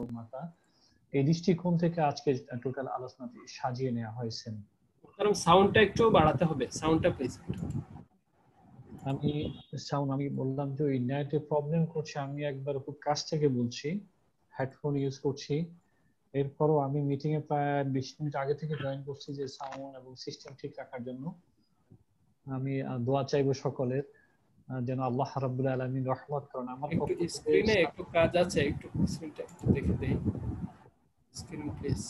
মাতা, এই দৃষ্টিকোণ থেকে আজকে টোটাল আলোচনাটি সাজিয়ে নেওয়া হয়েছে। কারণ সাউন্ডটা একটু বাড়াতে হবে, সাউন্ডটা প্লিজ। আমি বললাম যে ওই নেটে প্রবলেম করছে, আমি একবার খুব কাছ থেকে বলছি, হেডফোন ইউজ করছি, এরপরও আমি মিটিং এ প্রায় 20 মিনিট আগে থেকে জয়েন করছি যে সাউন্ড এবং সিস্টেম ঠিক রাখার জন্য। আমি দোয়া চাইবো সকলের যেন আল্লাহ রাব্বুল আলামিন রহমত করেন। আমার একটু স্ক্রিনে একটু কাজ আছে, একটু স্ক্রিনটা একটু দেখে দেই, স্ক্রিন প্লিজ।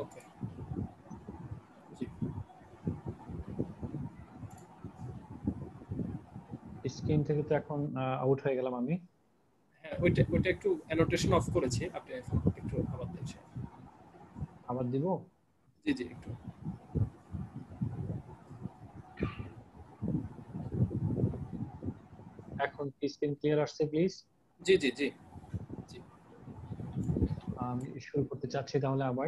ওকে, স্ক্রিন থেকে তো এখন আউট হয়ে গেলাম আমি। হ্যাঁ, ওইটা একটু অ্যানোটেশন অফ করেছি, আপনি এখন একটু আবার দিচ্ছেন। আবার দিব? জি জি, একটু। এখন কি স্ক্রিন ক্লিয়ার আসছে প্লিজ? জি জি জি জি। আমি শুরু করতে চাচ্ছি তাহলে আবার।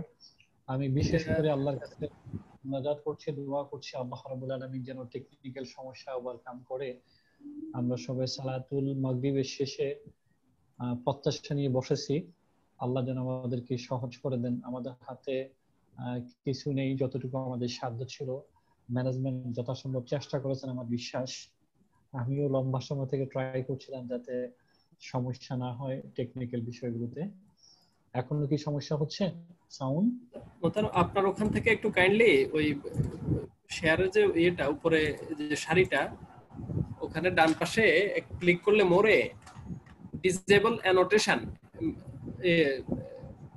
আমি বিশেষ করে আল্লাহর কাছে নাজাত করছি, দোয়া করছি আল্লাহ রাব্বুল আলামিন যেন টেকনিক্যাল সমস্যা ওভারকাম করে আমরা সবাই সালাতুল মাগরিবের শেষে প্রত্যাশা নিয়ে বসেছি, আল্লাহ যেন আমাদেরকে সহজ করে দেন। আমাদের হাতে কিছু নেই, যতটুকু আমাদের সাধ্য ছিল ম্যানেজমেন্ট যথাসম্ভব চেষ্টা করেছেন আমার বিশ্বাস। আমিও লম্বা সময় থেকে ট্রাই করছিলাম যাতে সমস্যা না হয় টেকনিক্যাল বিষয়গুলোতে। এখনো কি সমস্যা হচ্ছে সাউন্ড? আপনার ওখান থেকে একটু কাইন্ডলি ওই শেয়ারের যে ইয়েটা উপরে যে সারিটা, ওখানে ডান পাশে ক্লিক করলে মোরে ডিসেবল অ্যানোটেশন,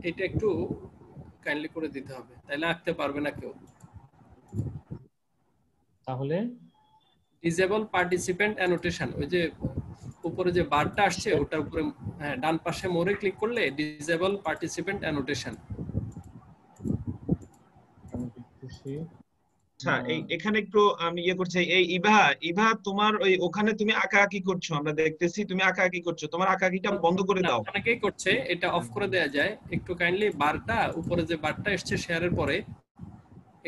এটা একটু কাইন্ডলি করে দিতে হবে, তাইলে আঁকতে পারবে না কেউ। তাহলে ডিসেবল পার্টিসিপেন্ট অ্যানোটেশন, ওই যে উপরে যে বারটা আসছে ওটার উপরে, হ্যাঁ, ডান পাশে মোরে ক্লিক করলে ডিসেবল পার্টিসিপেন্ট অ্যানোটেশন। আচ্ছা, এখানে একটু আমি ইয়ে করছি, এই ইভা তোমার ওই ওখানে তুমি আঁকাআঁকি করছো, আমরা দেখতেছি তুমি আঁকাআঁকি করছো, তোমার আঁকাআঁকিটা বন্ধ করে দাও। অনেকেই করছে, এটা অফ করে দেয়া যায়। একটু কাইন্ডলি বারটা উপরে যে বারটা এসছে শেয়ারের পরে,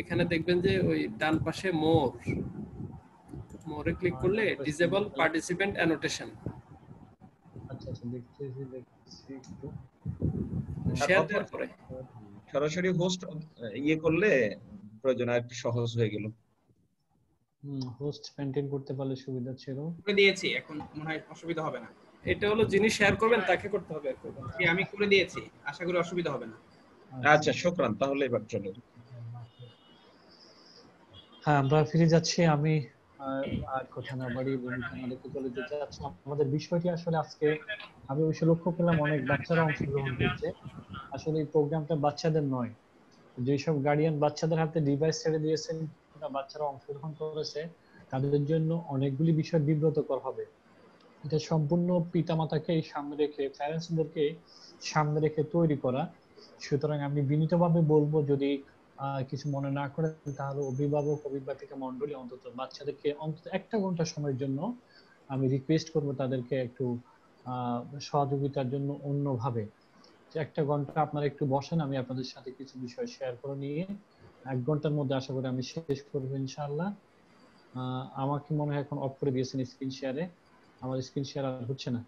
এখানে দেখবেন যে ওই ডান পাশে মোরে ক্লিক করলে ডিসেবল পার্টিসিপেন্ট অ্যানোটেশন। আচ্ছা আচ্ছা, দেখতেছি একটু শেয়ার দেওয়ার পরে সরাসরি হোস্ট ইয়ে করলে প্রয়োজন আর একটু সহজ হয়ে গেল। হোস্ট মেইনটেইন করতে পারলে সুবিধা ছিল। করে দিয়েছি, এখন মনে হয় অসুবিধা হবে না। এটা হলো যিনি শেয়ার করবেন তাকে করতে হবে। আমি করে দিয়েছি, আশা করি অসুবিধা হবে না। আচ্ছা শুকরান, তাহলে এবার চলো। হ্যাঁ, আমরা ফিরে যাচ্ছি। আমি আর কথা না বাড়িয়ে ভূমিকা নাটকে চলে যেতে চাচ্ছি। আমাদের বিষয়টি আসলে আজকে আমি অবশ্য লক্ষ্য করলাম অনেক বাচ্চারা অংশগ্রহণ করছে। আসলে এই প্রোগ্রামটা বাচ্চাদের নয়, যেসব গার্ডিয়ান বাচ্চাদের হাতে ডিভাইস ছেড়ে দিয়েছেন, বাচ্চারা অংশগ্রহণ করেছে, তাদের জন্য অনেকগুলি বিষয় বিব্রতকর হবে। এটা সম্পূর্ণ পিতামাতাকে সামনে রেখে, প্যারেন্টসদেরকে সামনে রেখে তৈরি করা। সুতরাং আমি বিনীতভাবে বলবো, যদি কিছু মনে না করেন, তাহলে অভিভাবক অভিভাবিকা মন্ডলী অন্তত বাচ্চাদেরকে অন্তত 1 ঘন্টা সময়ের জন্য আমি রিকোয়েস্ট করব তাদেরকে একটু সহযোগিতার জন্য অন্যভাবে 1 ঘন্টা আপনারা একটু বসেন, আমি আপনাদের সাথে কিছু বিষয় শেয়ার করে নিয়ে 1 ঘন্টার মধ্যে আশা করি আমি শেষ করবো ইনশাআল্লাহ। আমাকে মনে হয় এখন অফ করে দিয়েছেন স্ক্রিন শেয়ারে, আমার স্ক্রিন শেয়ার আর হচ্ছে না।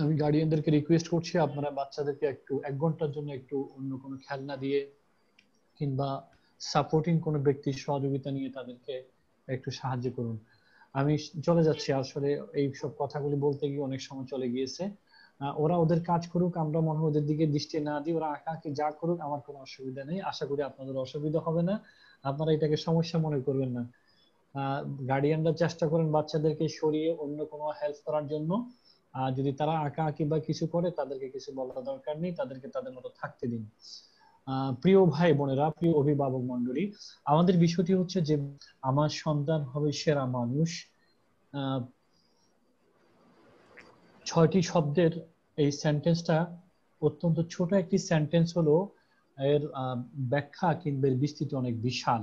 আমি গার্ডিয়ানদেরকে রিকোয়েস্ট করছি আপনারা বাচ্চাদেরকে একটু 1 ঘন্টার জন্য একটু অন্য কোনো খেলনা দিয়ে কিংবা সাপোর্টিং কোনো ব্যক্তির সহযোগিতা নিয়ে তাদেরকে একটু সাহায্য করুন। আমি চলে যাচ্ছি, আসলে এই সব কথাগুলি বলতে গিয়ে অনেক সময় চলে গিয়েছে। ওরা ওদের কাজ করুক, আমরা মনে হয় ওদের দিকে দৃষ্টি না দিই, ওরা আঁকাআঁকি যা করুক আমার কোনো অসুবিধা নেই। আশা করি আপনাদের অসুবিধা হবে না, আপনারা এটাকে সমস্যা মনে করবেন না। গার্ডিয়ানরা চেষ্টা করেন বাচ্চাদেরকে সরিয়ে অন্য কোনো হেল্প করার জন্য। যদি তারা আঁকাআঁকি বা কিছু করে তাদেরকে কিছু বলার দরকার নেই, তাদেরকে তাদের মতো থাকতে দিন। প্রিয় ভাই বোনেরা, প্রিয় অভিভাবক মন্ডলী, আমাদের বিষয়টি হচ্ছে যে আমার সন্তান হবে সেরা মানুষ। 6টি শব্দের এই সেন্টেন্সটা অত্যন্ত ছোট একটি সেন্টেন্স হলো, এর ব্যাখ্যা কিংবা বিস্তৃতি অনেক বিশাল।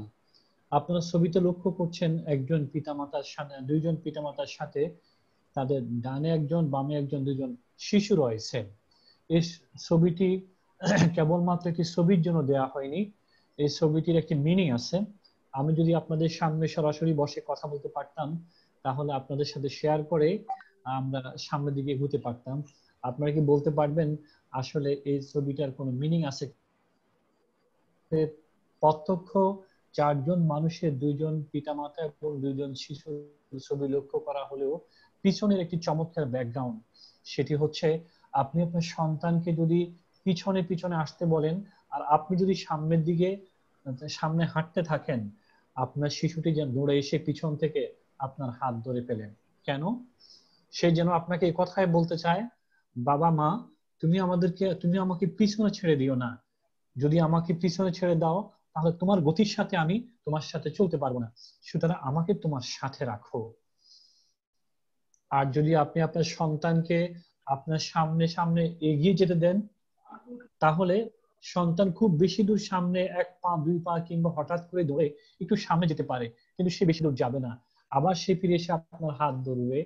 আপনারা ছবিতে লক্ষ্য করছেন একজন পিতামাতার সাথে, 2 জন পিতামাতার সাথে তাদের ডানে একজন বামে একজন 2 জন শিশু রয়েছে। এই ছবিটি কেবলমাত্র একটি ছবির জন্য দেয়া হয়নি, এই ছবিটির একটি মিনিং আছে। আমি যদি আপনাদের সামনে সরাসরি বসে কথা বলতে পারতাম তাহলে আপনাদের সাথে শেয়ার করে আমরা সামনের দিকে এগোতে পারতাম। আপনারা কি বলতে পারবেন আসলে এই ছবিটার কোনো মিনিং আছে? প্রত্যক্ষ 4 জন মানুষের 2 জন পিতামাতা এবং 2 জন শিশুর ছবি লক্ষ্য করা হলেও পিছনের একটি চমৎকার ব্যাকগ্রাউন্ড, সেটি হচ্ছে আপনি আপনার সন্তানকে যদি পিছনে পিছনে আসতে বলেন আর আপনি যদি সামনের দিকে সামনে হাঁটতে থাকেন, আপনার শিশুটি যেন দৌড়ে এসে পিছন থেকে আপনার হাত ধরে ফেলেন। কেন? সে যেন আপনাকে এই কথাই বলতে চায়, বাবা মা তুমি আমাকে পিছনে ছেড়ে দিও না, যদি আমাকে পিছনে ছেড়ে দাও তাহলে তোমার গতির সাথে আমি তোমার সাথে চলতে পারবো না, সুতরাং আমাকে তোমার সাথে রাখো। আর যদি আপনি আপনার সন্তানকে আপনার সামনে সামনে এগিয়ে যেতে দেন তাহলে সন্তান খুব বেশি দূর সামনে 1 পা 2 পা কিংবা হঠাৎ করে ধরে একটু সামনে যেতে পারে, কিন্তু সে বেশি দূর যাবে না, আবার সে ফিরে এসে আপনার হাত ধরবে,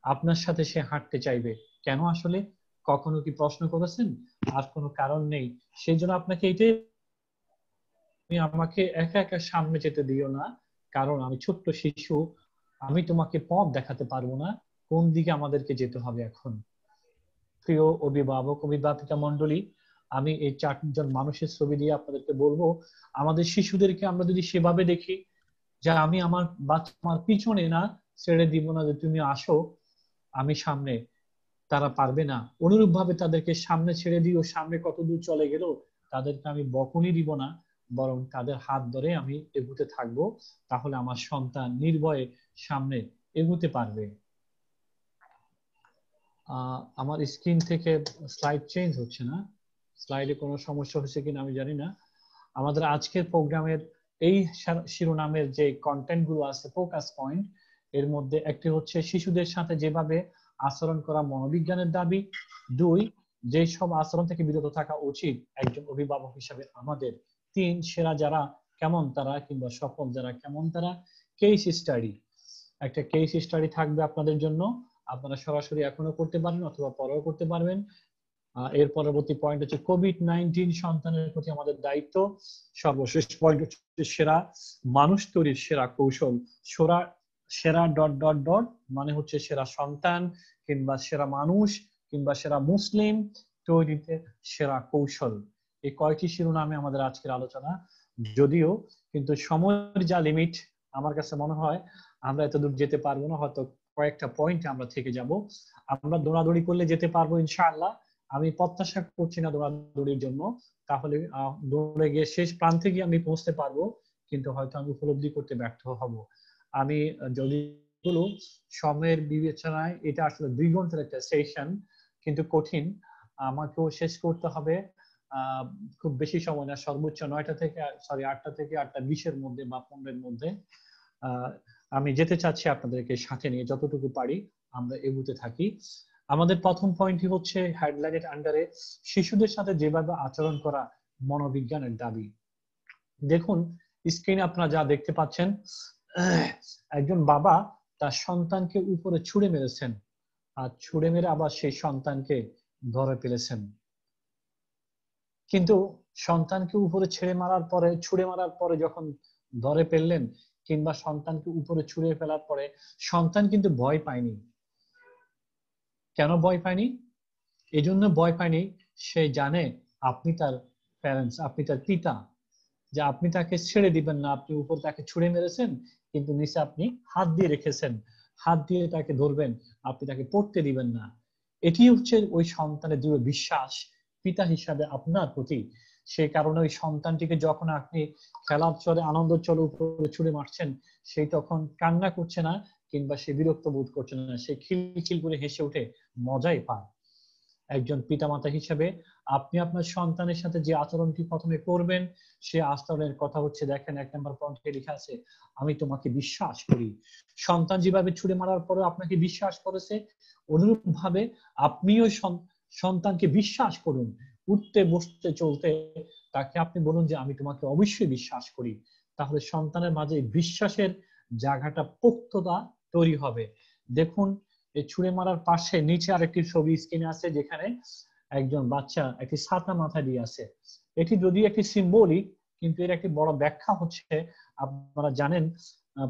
আপনার সাথে সে হাঁটতে চাইবে। কেন আসলে কখনো কি প্রশ্ন করেছেন? আর কোনো কারণ নেই। সেই জন্য আপনাকে এটাই, তুমি আমাকে একা একা সামনে যেতে দিও না, কারণ আমি ছোট্ট শিশু, আমি তোমাকে পথ দেখাতে পারবো না কোন দিকে আমাদেরকে যেতে হবে এখন। প্রিয় অভিভাবক অভিভাবিকা মন্ডলী, আমি এই 4 জন মানুষের ছবি দিয়ে আপনাদেরকে বলবো, আমাদের শিশুদেরকে আমরা যদি সেভাবে দেখি যে আমি আমার বাচ্চা আমার পিছনে না ছেড়ে দিব না, যে তুমি আসো আমি সামনে, তারা পারবে না। অনুরূপ ভাবে তাদেরকে সামনে ছেড়ে দিও, সামনে কত দূর চলে গেল তাদেরকে আমি বকুনি দিব না, বরং তাদের হাত ধরে আমি এগোতে থাকবো, তাহলে আমার সন্তান নির্ভয়ে সামনে এগোতে পারবে। আমার স্ক্রিন থেকে স্লাইড চেঞ্জ হচ্ছে না, স্লাইডে কোনো সমস্যা হচ্ছে কিনা আমি জানি না। আমাদের আজকের প্রোগ্রামের এই শিরোনামের যে কন্টেন্ট গুলো আছে, ফোকাস পয়েন্ট, এর মধ্যে একটি হচ্ছে শিশুদের সাথে যেভাবে আচরণ করা মনোবিজ্ঞানের দাবি, 2 যে সব আচরণ থেকে বিরত থাকা উচিত একজন অভিভাবক হিসেবে আমাদের, 3 সেরা যারা কেমন তারা কিংবা সফল যারা কেমন তারা, কেস স্টাডি, একটা কেস স্টাডি থাকবে আপনাদের জন্য, আপনারা সরাসরি এখনো করতে পারেন অথবা পরেও করতে পারবেন। এর পরবর্তী পয়েন্ট হচ্ছে কোভিড-19 সন্তানের প্রতি আমাদের দায়িত্ব, সর্বশেষ পয়েন্ট হচ্ছে সেরা মানুষ তৈরির সেরা কৌশল, সেরা ডট ডট ডট মানে হচ্ছে সেরা সন্তান কিংবা সেরা মানুষ কিংবা সেরা মুসলিম তৈরিতে সেরা কৌশল। এই কয়টি শিরোনামে আমাদের আজকের আলোচনা, যদিও কিন্তু সময়ের যা লিমিট, আমার কাছে মনে হয় আমরা এত দূর যেতে পারবো না, হয়তো কয়েকটা পয়েন্টে আমরা থেকে যাব। আমরা দৌড়াদৌড়ি করলে যেতে পারবো ইনশাআল্লাহ, আমি প্রত্যাশা করছি না দৌড়াদৌড়ির জন্য, তাহলে দৌড়ে গিয়ে শেষ প্রান্তে গিয়ে আমি পৌঁছতে পারবো, কিন্তু হয়তো আমি উপলব্ধি করতে ব্যর্থ হব। আমি যদি বলো সময়ের বিবেচনায় এটা আসলে 2 ঘন্টার একটা সেশন, কিন্তু কঠিন, আমাকেও শেষ করতে হবে খুব বেশি সময় না, সর্বোচ্চ 8টা থেকে 8:20-এর মধ্যে বা 15-এর মধ্যে। আমি যেতে চাচ্ছি আপনাদেরকে সাথে নিয়ে, যতটুকু পারি আমরা এগোতে থাকি। আমাদের প্রথম পয়েন্টই হচ্ছে হেডলাইনের আন্ডারে শিশুদের সাথে যেভাবে আচরণ করা মনোবিজ্ঞানের দাবি। দেখুন স্ক্রিনে আপনারা যা দেখতে পাচ্ছেন, একজন বাবা তার সন্তানকে উপরে ছুঁড়ে মেরেছেন, আর ছুঁড়ে মেরে আবার সেই সন্তানকে ধরে ফেলেছেন। কিন্তু সন্তানকে উপরে ছুঁড়ে মারার পরে যখন ধরে ফেললেন কিংবা সন্তানকে উপরে ছুঁড়ে ফেলার পরে সন্তান কিন্তু ভয় পায়নি। কেন ভয় পায়নি? এজন্য ভয় পায়নি, সে জানে আপনি তার প্যারেন্টস, আপনি তার পিতা, যে আপনি তাকে ছেড়ে দিবেন না, আপনি উপর তাকে ছুঁড়ে মেরেছেন কিন্তু নিচে আপনি হাত দিয়ে রেখেছেন, হাত দিয়ে তাকে ধরবেন, আপনি তাকে পড়তে দিবেন না। এটি হচ্ছে ওই সন্তানের দৃঢ় বিশ্বাস পিতা হিসাবে আপনার প্রতি। সেই কারণে ওই সন্তানটিকে যখন আপনি খেলার চলে আনন্দ চলে উপরে ছুঁড়ে মারছেন, সেই তখন কান্না করছে না কিংবা সে বিরক্ত বোধ করছে না, সে খিলখিল করে হেসে উঠে মজাই পায়। একজন পিতামাতা হিসেবে আপনি আপনার সন্তানের সাথে যে আচরণটি প্রথমে করবেন, সে আচরণের কথা হচ্ছে, দেখেন 1 নম্বর পয়েন্টে লেখা আছে, আমি তোমাকে বিশ্বাস করি। সন্তান যেভাবে ছুঁড়ে মারার পরে আপনাকে বিশ্বাস করেছে, অনুরূপ ভাবে আপনিও সন্তানকে বিশ্বাস করুন। উঠতে বসতে চলতে তাকে আপনি বলুন যে আমি তোমাকে অবশ্যই বিশ্বাস করি, তাহলে সন্তানের মাঝে বিশ্বাসের জায়গাটা পোক্ততা তৈরি হবে। দেখুন এই ছুঁড়ে মারার পাশে নিচে আরেকটি ছবি স্ক্রিনে আছে, যেখানে একজন বাচ্চা একটি ছাতা মাথা দিয়ে আছে। এটি যদি একটি সিম্বলিক, কিন্তু এর একটি বড় ব্যাখ্যা হচ্ছে, আপনারা জানেন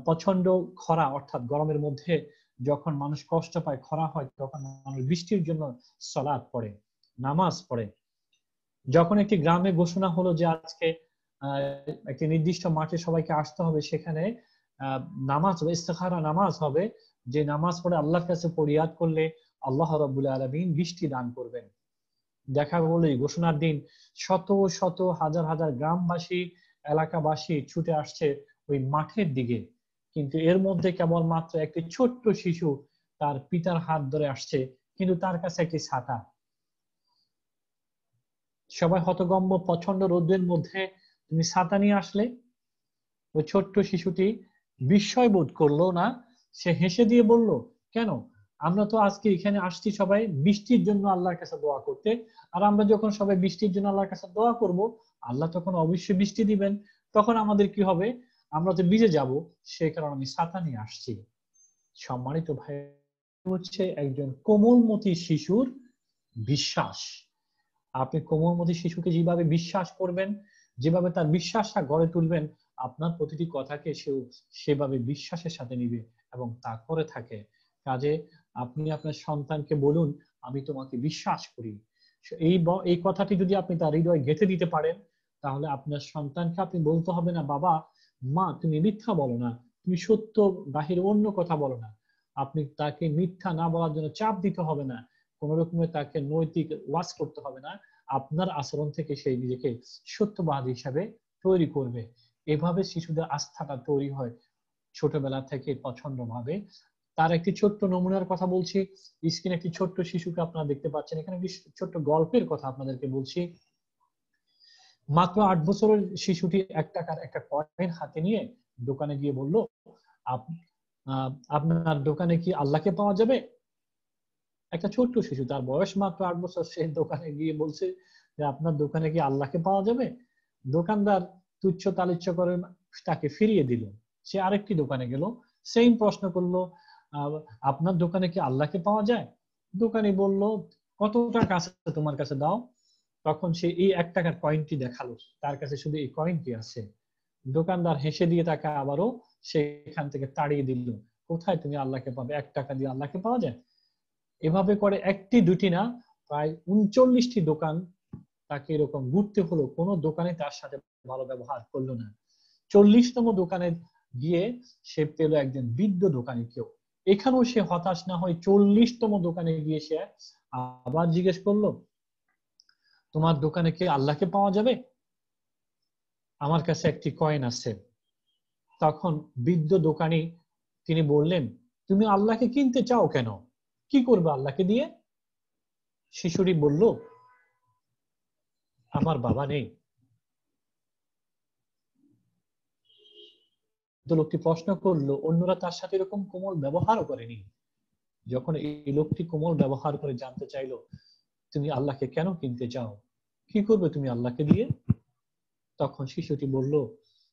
প্রচন্ড খরা অর্থাৎ গরমের মধ্যে যখন মানুষ কষ্ট পায়, খরা হয়, তখন মানুষ বৃষ্টির জন্য সালাত পড়ে, নামাজ পড়ে। যখন একটি গ্রামে ঘোষণা হলো যে আজকে একটি নির্দিষ্ট মাঠে সবাইকে আসতে হবে, সেখানে নামাজ হবে, ইস্তেখারা নামাজ হবে, যে নামাজ পড়ে আল্লাহর কাছে ফরিয়াদ করলে আল্লাহ রাব্বুল আলামিন বৃষ্টি দান করবেন। দেখা গেল এই ঘোষণার দিন শত শত হাজার হাজার গ্রামবাসী, এলাকাবাসী ছুটে আসছে ওই মাঠের দিকে, কিন্তু এর মধ্যে কেবলমাত্র একটি ছোট্ট শিশু তার পিতার হাত ধরে আসছে, কিন্তু তার কাছে একটি ছাতা। সবাই হতগম্ব, প্রচন্ড রোদের মধ্যে তুমি ছাতা নিয়ে আসলে। ওই ছোট্ট শিশুটি বিস্ময় বোধ করলো না, সে হেসে দিয়ে বলল, কেন, আমরা তো আজকে এখানে আসছি সবাই বৃষ্টির জন্য আল্লাহর কাছে দোয়া করতে, আর আমরা যখন সবাই বৃষ্টির জন্য আল্লাহর কাছে দোয়া করব, আল্লাহ তখন অবশ্যই বৃষ্টি দিবেন, তখন আমাদের কি হবে, আমরা তো ভিজে যাব, সেই কারণে আমি ছাতা নিয়ে আসছি। সম্মানিত ভাই, হচ্ছে একজন কোমলমতি শিশুর বিশ্বাস। আপনি কোমলমতি শিশুকে যেভাবে বিশ্বাস করবেন, যেভাবে তার বিশ্বাসটা গড়ে তুলবেন, আপনার প্রতিটি কথাকে সেও সেভাবে বিশ্বাসের সাথে নিবে এবং তা করে থাকে। কাজে আপনি আপনার সন্তানকে বলুন, আমি তোমাকে বিশ্বাস করি। এই কথাটি যদি আপনি তার হৃদয়ে গেঁথে দিতে পারেন, তাহলে আপনার সন্তানকে আপনি বলতে হবে না, বাবা মা তুমি মিথ্যা বলো না, তুমি সত্য বাহিরে অন্য কথা বলো না। আপনি তাকে মিথ্যা না বলার জন্য চাপ দিতে হবে না, কোন রকমের তাকে নৈতিক ওয়াজ করতে হবে না। আপনার আচরণ থেকে সেই নিজেকে সত্যবাদী হিসাবে তৈরি করবে। এভাবে শিশুদের আস্থাটা তৈরি হয় ছোটবেলা থেকে প্রচন্ড ভাবে। তার একটি ছোট্ট নমুনার কথা বলছি। স্ক্রিনে একটি ছোট্ট শিশুকে আপনারা দেখতে পাচ্ছেন, এখানে একটি ছোট্ট গল্পের কথা আপনাদেরকে বলছি। মাত্র 8 বছরের শিশুটি 1 টাকার একটা কয়েন হাতে নিয়ে দোকানে গিয়ে বলল, আপনার দোকানে কি আল্লাহকে পাওয়া যাবে? একটা ছোট্ট শিশু, তার বয়স মাত্র 8 বছর, সে দোকানে গিয়ে বলছে যে আপনার দোকানে কি আল্লাহকে পাওয়া যাবে? দোকানদার তুচ্ছ তাচ্ছিল্য করে তাকে ফিরিয়ে দিল। সে আরেকটি দোকানে গেল, সেম প্রশ্ন করলো, আপনার দোকানে কি আল্লাহকে পাওয়া যায়? দোকানি বলল, কত টাকা আছে তোমার কাছে, দাও। তখন সে এই 1 টাকার কয়েনটি দেখালো, তার কাছে শুধু এই কয়েনটি আছে। দোকানদার হেসে দিয়ে তাকে আবারও সেখান থেকে তাড়িয়ে দিল। কোথায় তুমি আল্লাহকে পাবে, 1 টাকা দিয়ে আল্লাহকে পাওয়া যায়? এভাবে করে একটি দুটি না, প্রায় 39টি দোকান তাকে এরকম ঘুরতে হলো, কোনো দোকানে তার সাথে ভালো ব্যবহার করলো না। 40তম দোকানে গিয়ে সে পেল একজন বৃদ্ধ দোকানি কেউ। এখানেও সে হতাশ না হয় 40তম দোকানে গিয়ে সে আবার জিজ্ঞেস করলো, তোমার দোকানে কি আল্লাহকে পাওয়া যাবে? আমার কাছে একটি কয়েন আছে। তখন বৃদ্ধ দোকানি তিনি বললেন, তুমি আল্লাহকে কিনতে চাও কেন, কি করবে আল্লাহকে দিয়ে? শিশুটি বলল, আমার বাবা নেই। লোকটি প্রশ্ন করলো, অন্যরা তার সাথে এরকম কোমল ব্যবহারও করেনি। যখন এই লোকটি কোমল ব্যবহার করে জানতে চাইলো, তুমি আল্লাহকে কেন কিনতে চাও, কি করবে তুমি আল্লাহকে দিয়ে? তখন শিশুটি বলল,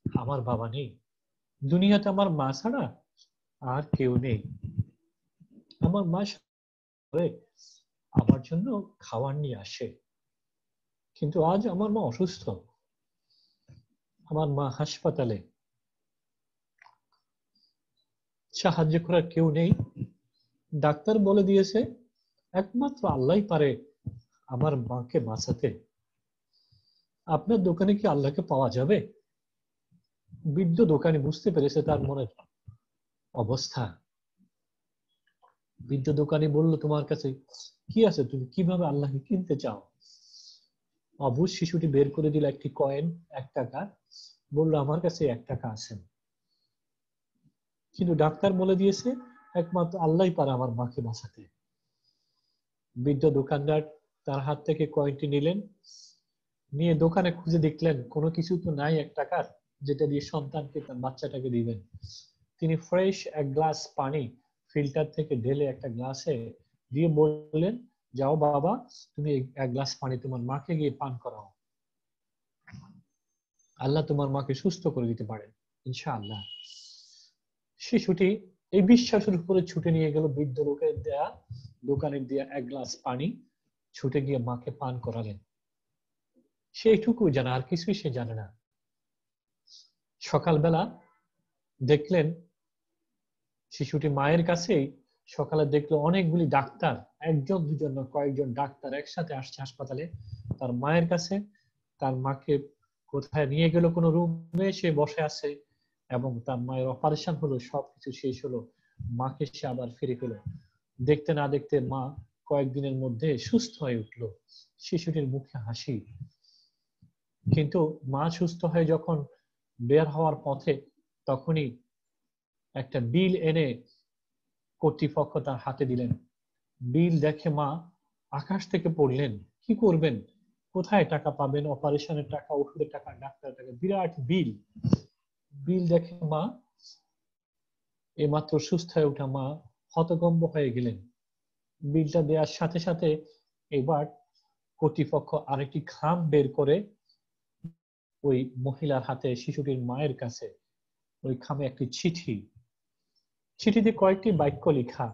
আমার বাবা নেই, দুনিয়াতে আমার মা ছাড়া আর কেউ নেই। আমার মা আমার জন্য খাবার নিয়ে আসে, কিন্তু আজ আমার মা অসুস্থ, আমার মা হাসপাতালে, সাহায্য করার কেউ নেই। ডাক্তার বলে দিয়েছে একমাত্র আল্লাহই পারে আমার মাকে বাঁচাতে। আপনার দোকানে কি আল্লাহকে পাওয়া যাবে? বৃদ্ধ দোকানি বুঝতে পেরেছে তার মনের অবস্থা। বৃদ্ধ দোকানি বলল, তোমার কাছে কি আছে, তুমি কিভাবে আল্লাহকে কিনতে চাও? অবুঝ শিশুটি বের করে দিল একটি কয়েন, 1 টাকা, বলল, আমার কাছে 1 টাকা আছে, কিন্তু ডাক্তার বলে দিয়েছে একমাত্র আল্লাহই পারে আমার মাকে বাঁচাতে। বৃদ্ধ দোকানদার তার হাত থেকে কয়েনটি নিলেন, নিয়ে দোকানে খুঁজে দেখলেন কোনো কিছু তো নাই 1 টাকার, যেটা দিয়ে সন্তানকে, তার বাচ্চাটাকে দিবেন। তিনি ফ্রেশ 1 গ্লাস পানি ফিল্টার থেকে ঢেলে একটা গ্লাসে দিয়ে বললেন, যাও বাবা, তুমি 1 গ্লাস পানি তোমার মাকে গিয়ে পান করাও, আল্লাহ তোমার মাকে সুস্থ করে দিতে পারেন ইনশাআল্লাহ। শিশুটি এই বিশ্বাসের উপরে ছুটে নিয়ে গেল বৃদ্ধ লোকের দেয়া, দোকানের দেয়া 1 গ্লাস পানি, ছুটে গিয়ে মাকে পান করালেন। সেইটুকু জানে, আর কিছুই সে জানে না। সকালবেলা দেখলেন শিশুটি মায়ের কাছেই, সকালে দেখলো অনেকগুলি ডাক্তার, একজন দুজন না কয়েকজন ডাক্তার একসাথে আসছে হাসপাতালে তার মায়ের কাছে। তার মাকে কোথায় নিয়ে গেল, কোনো রুমে সে বসে আছে এবং তার মায়ের অপারেশন হলো, সবকিছু শেষ হলো, মাকে সে আবার ফিরে পেল। দেখতে না দেখতে মা কয়েকদিনের মধ্যে সুস্থ হয়ে উঠলো, শিশুটির মুখে হাসি। কিন্তু মা সুস্থ হয়ে যখন বের হওয়ার পথে, তখনই একটা বিল এনে কর্তৃপক্ষ তার হাতে দিলেন। বিল দেখে মা আকাশ থেকে পড়লেন, কি করবেন, কোথায় টাকা পাবেন, অপারেশনের টাকা, ওষুধের টাকা, ডাক্তারের টাকা, বিরাট বিল। বিল দেখে মা, এইমাত্র সুস্থ হয়ে ওঠা মা হতভম্ব হয়ে গেলেন। বিলটা দেওয়ার সাথে সাথে এবার কর্তৃপক্ষ আরেকটি খাম বের করে ওই মহিলার হাতে, শিশুটির মায়ের কাছে ওই খামে একটি চিঠি, চিঠিতে কয়েকটি বাক্য লেখা।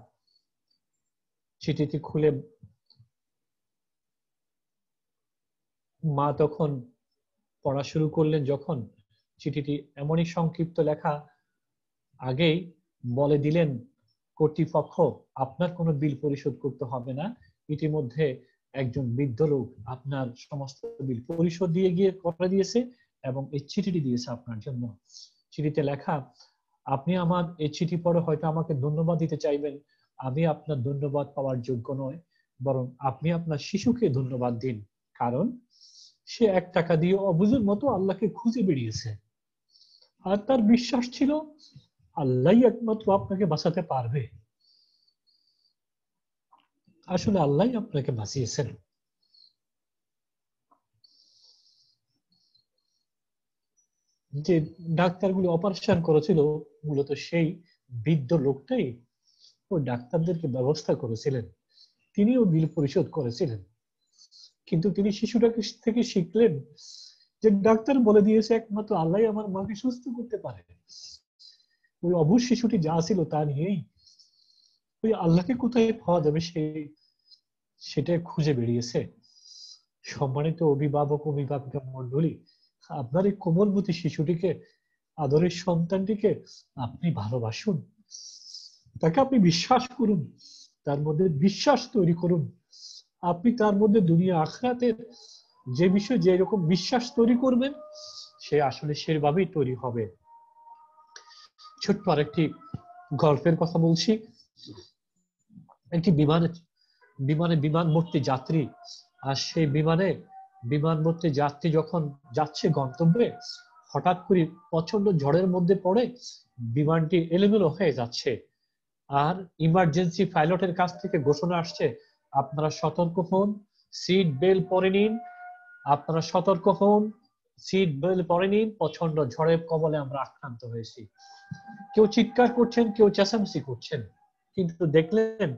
চিঠিটি খুলে মা তখন পড়া শুরু করলেন। যখন চিঠিটি এমনই সংক্ষিপ্ত লেখা, আগেই বলে দিলেন কর্তৃপক্ষ, আপনার কোনো বিল পরিশোধ করতে হবে না, ইতিমধ্যে একজন বৃদ্ধ লোক আপনার সমস্ত বিল পরিশোধ দিয়ে গিয়ে করে দিয়েছে এবং এই চিঠিটি দিয়েছে আপনার জন্য। চিঠিতে লেখা, আপনি আমার এই চিঠি পড়ে হয়তো আমাকে ধন্যবাদ দিতে চাইবেন, আমি আপনার ধন্যবাদ পাওয়ার যোগ্য নয়, বরং আপনি আপনার শিশুকে ধন্যবাদ দিন, কারণ সে 1 টাকা দিয়ে অবুঝের মতো আল্লাহকে খুঁজে বেরিয়েছে আর তার বিশ্বাস ছিল আল্লাহই একমাত্র আপনাকে বাঁচাতে পারবে। আসলে আল্লাহই আপনাকে বাঁচিয়েছেন। যে ডাক্তারগুলো অপারেশন করেছিল, মূলত সেই বৃদ্ধ লোকটাই ওই ডাক্তারদেরকে ব্যবস্থা করেছিলেন, তিনিও বিল পরিশোধ করেছিলেন। কিন্তু তিনি শিশুটাকে থেকে শিখলেন যে ডাক্তার বলে দিয়েছে একমাত্র আল্লাহ আমার মাকে সুস্থ করতে পারে। ওই অবুঝ শিশুটি যা ছিল তা নিয়েই ওই আল্লাহকে কোথায় পাওয়া যাবে সেটা খুঁজে বেরিয়েছে। সম্মানিত অভিভাবক অভিভাবিকা মন্ডলী, আপনার এই কোমলমতি শিশুটিকে, আদরের সন্তানটিকে আপনি ভালোবাসুন, তাকে আপনি বিশ্বাস করুন, তার মধ্যে বিশ্বাস তৈরি করুন। আপনি তার মধ্যে দুনিয়া আখিরাতের যে বিষয় যে রকম বিশ্বাস তৈরি করবেন, সে আসলে সেভাবেই তৈরি হবে। ছোট্ট আরেকটি গল্পের কথা বলছি। একটি বিমান ভর্তি যাত্রী, আর সেই বিমান ভর্তি যাত্রী যখন যাচ্ছে গন্তব্যে, হঠাৎ করে প্রচন্ড ঝড়ের মধ্যে পড়ে বিমানটি এলোমেলো হয়ে যাচ্ছে। আর ইমার্জেন্সি পাইলটের কাছ থেকে ঘোষণা আসছে, আপনারা সতর্ক হন, সিট বেল্ট পরে নিন, আপনারা সতর্ক হন, সিট বেল্ট পরে নিন, প্রচন্ড ঝড়ের কবলে আমরা আক্রান্ত হয়েছি। কেউ চিৎকার করছেন, কেউ চেঁচামেচি করছেন, কিন্তু দেখলেন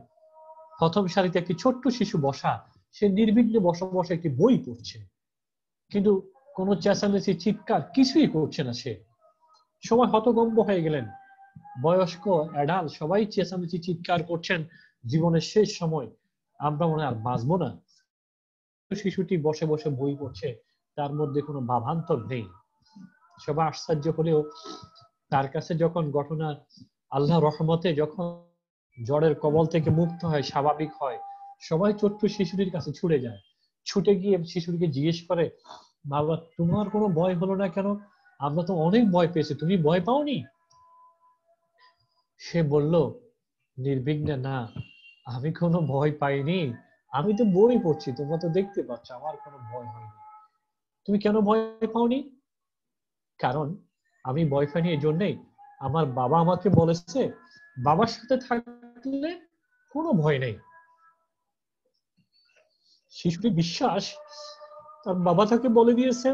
প্রথম সারিতে একটি ছোট্ট শিশু বসা, সে নির্বিঘ্নে বসে বসে একটি বই পড়ছে, কিন্তু কোনো চেঁচামেচি চিৎকার কিছুই করছে না। সে সবাই হতভম্ব হয়ে গেলেন, বয়স্ক অ্যাডাল্ট সবাই চেঁচামেচি চিৎকার করছেন, জীবনের শেষ সময়, আমরা মনে আর বাঁচবো না। শিশুটি বসে বসে বই পড়ছে, তার মধ্যে কোনো ভাবান্তর নেই। সবাই আশ্চর্য হলেও তার কাছে যখন ঘটনা আল্লাহ রহমতে যখন জ্বরের কবল থেকে মুক্ত হয়, স্বাভাবিক হয়, সবাই ছোট্ট শিশুটির কাছে ছুটে যায়। ছুটে গিয়ে শিশুটিকে জিজ্ঞেস করে, বাবা তোমার কোনো ভয় হলো না কেন, আমরা তো অনেক ভয় পেয়েছি, তুমি ভয় পাওনি? সে বলল নির্বিঘ্নে, না আমি কোনো ভয় পাইনি, আমি তো বই পড়ছি, তোমরা তো দেখতে পাচ্ছ আমার কোনো ভয় হয়নি। তুমি কেন ভয় পাওনি? কারণ আমি ভয় পাইনি এই জন্যই, আমার বাবা আমাকে বলেছে বাবার সাথে থাকলে কোনো ভয় নেই। শিশুটির বিশ্বাস, তার বাবা তাকে বলে দিয়েছে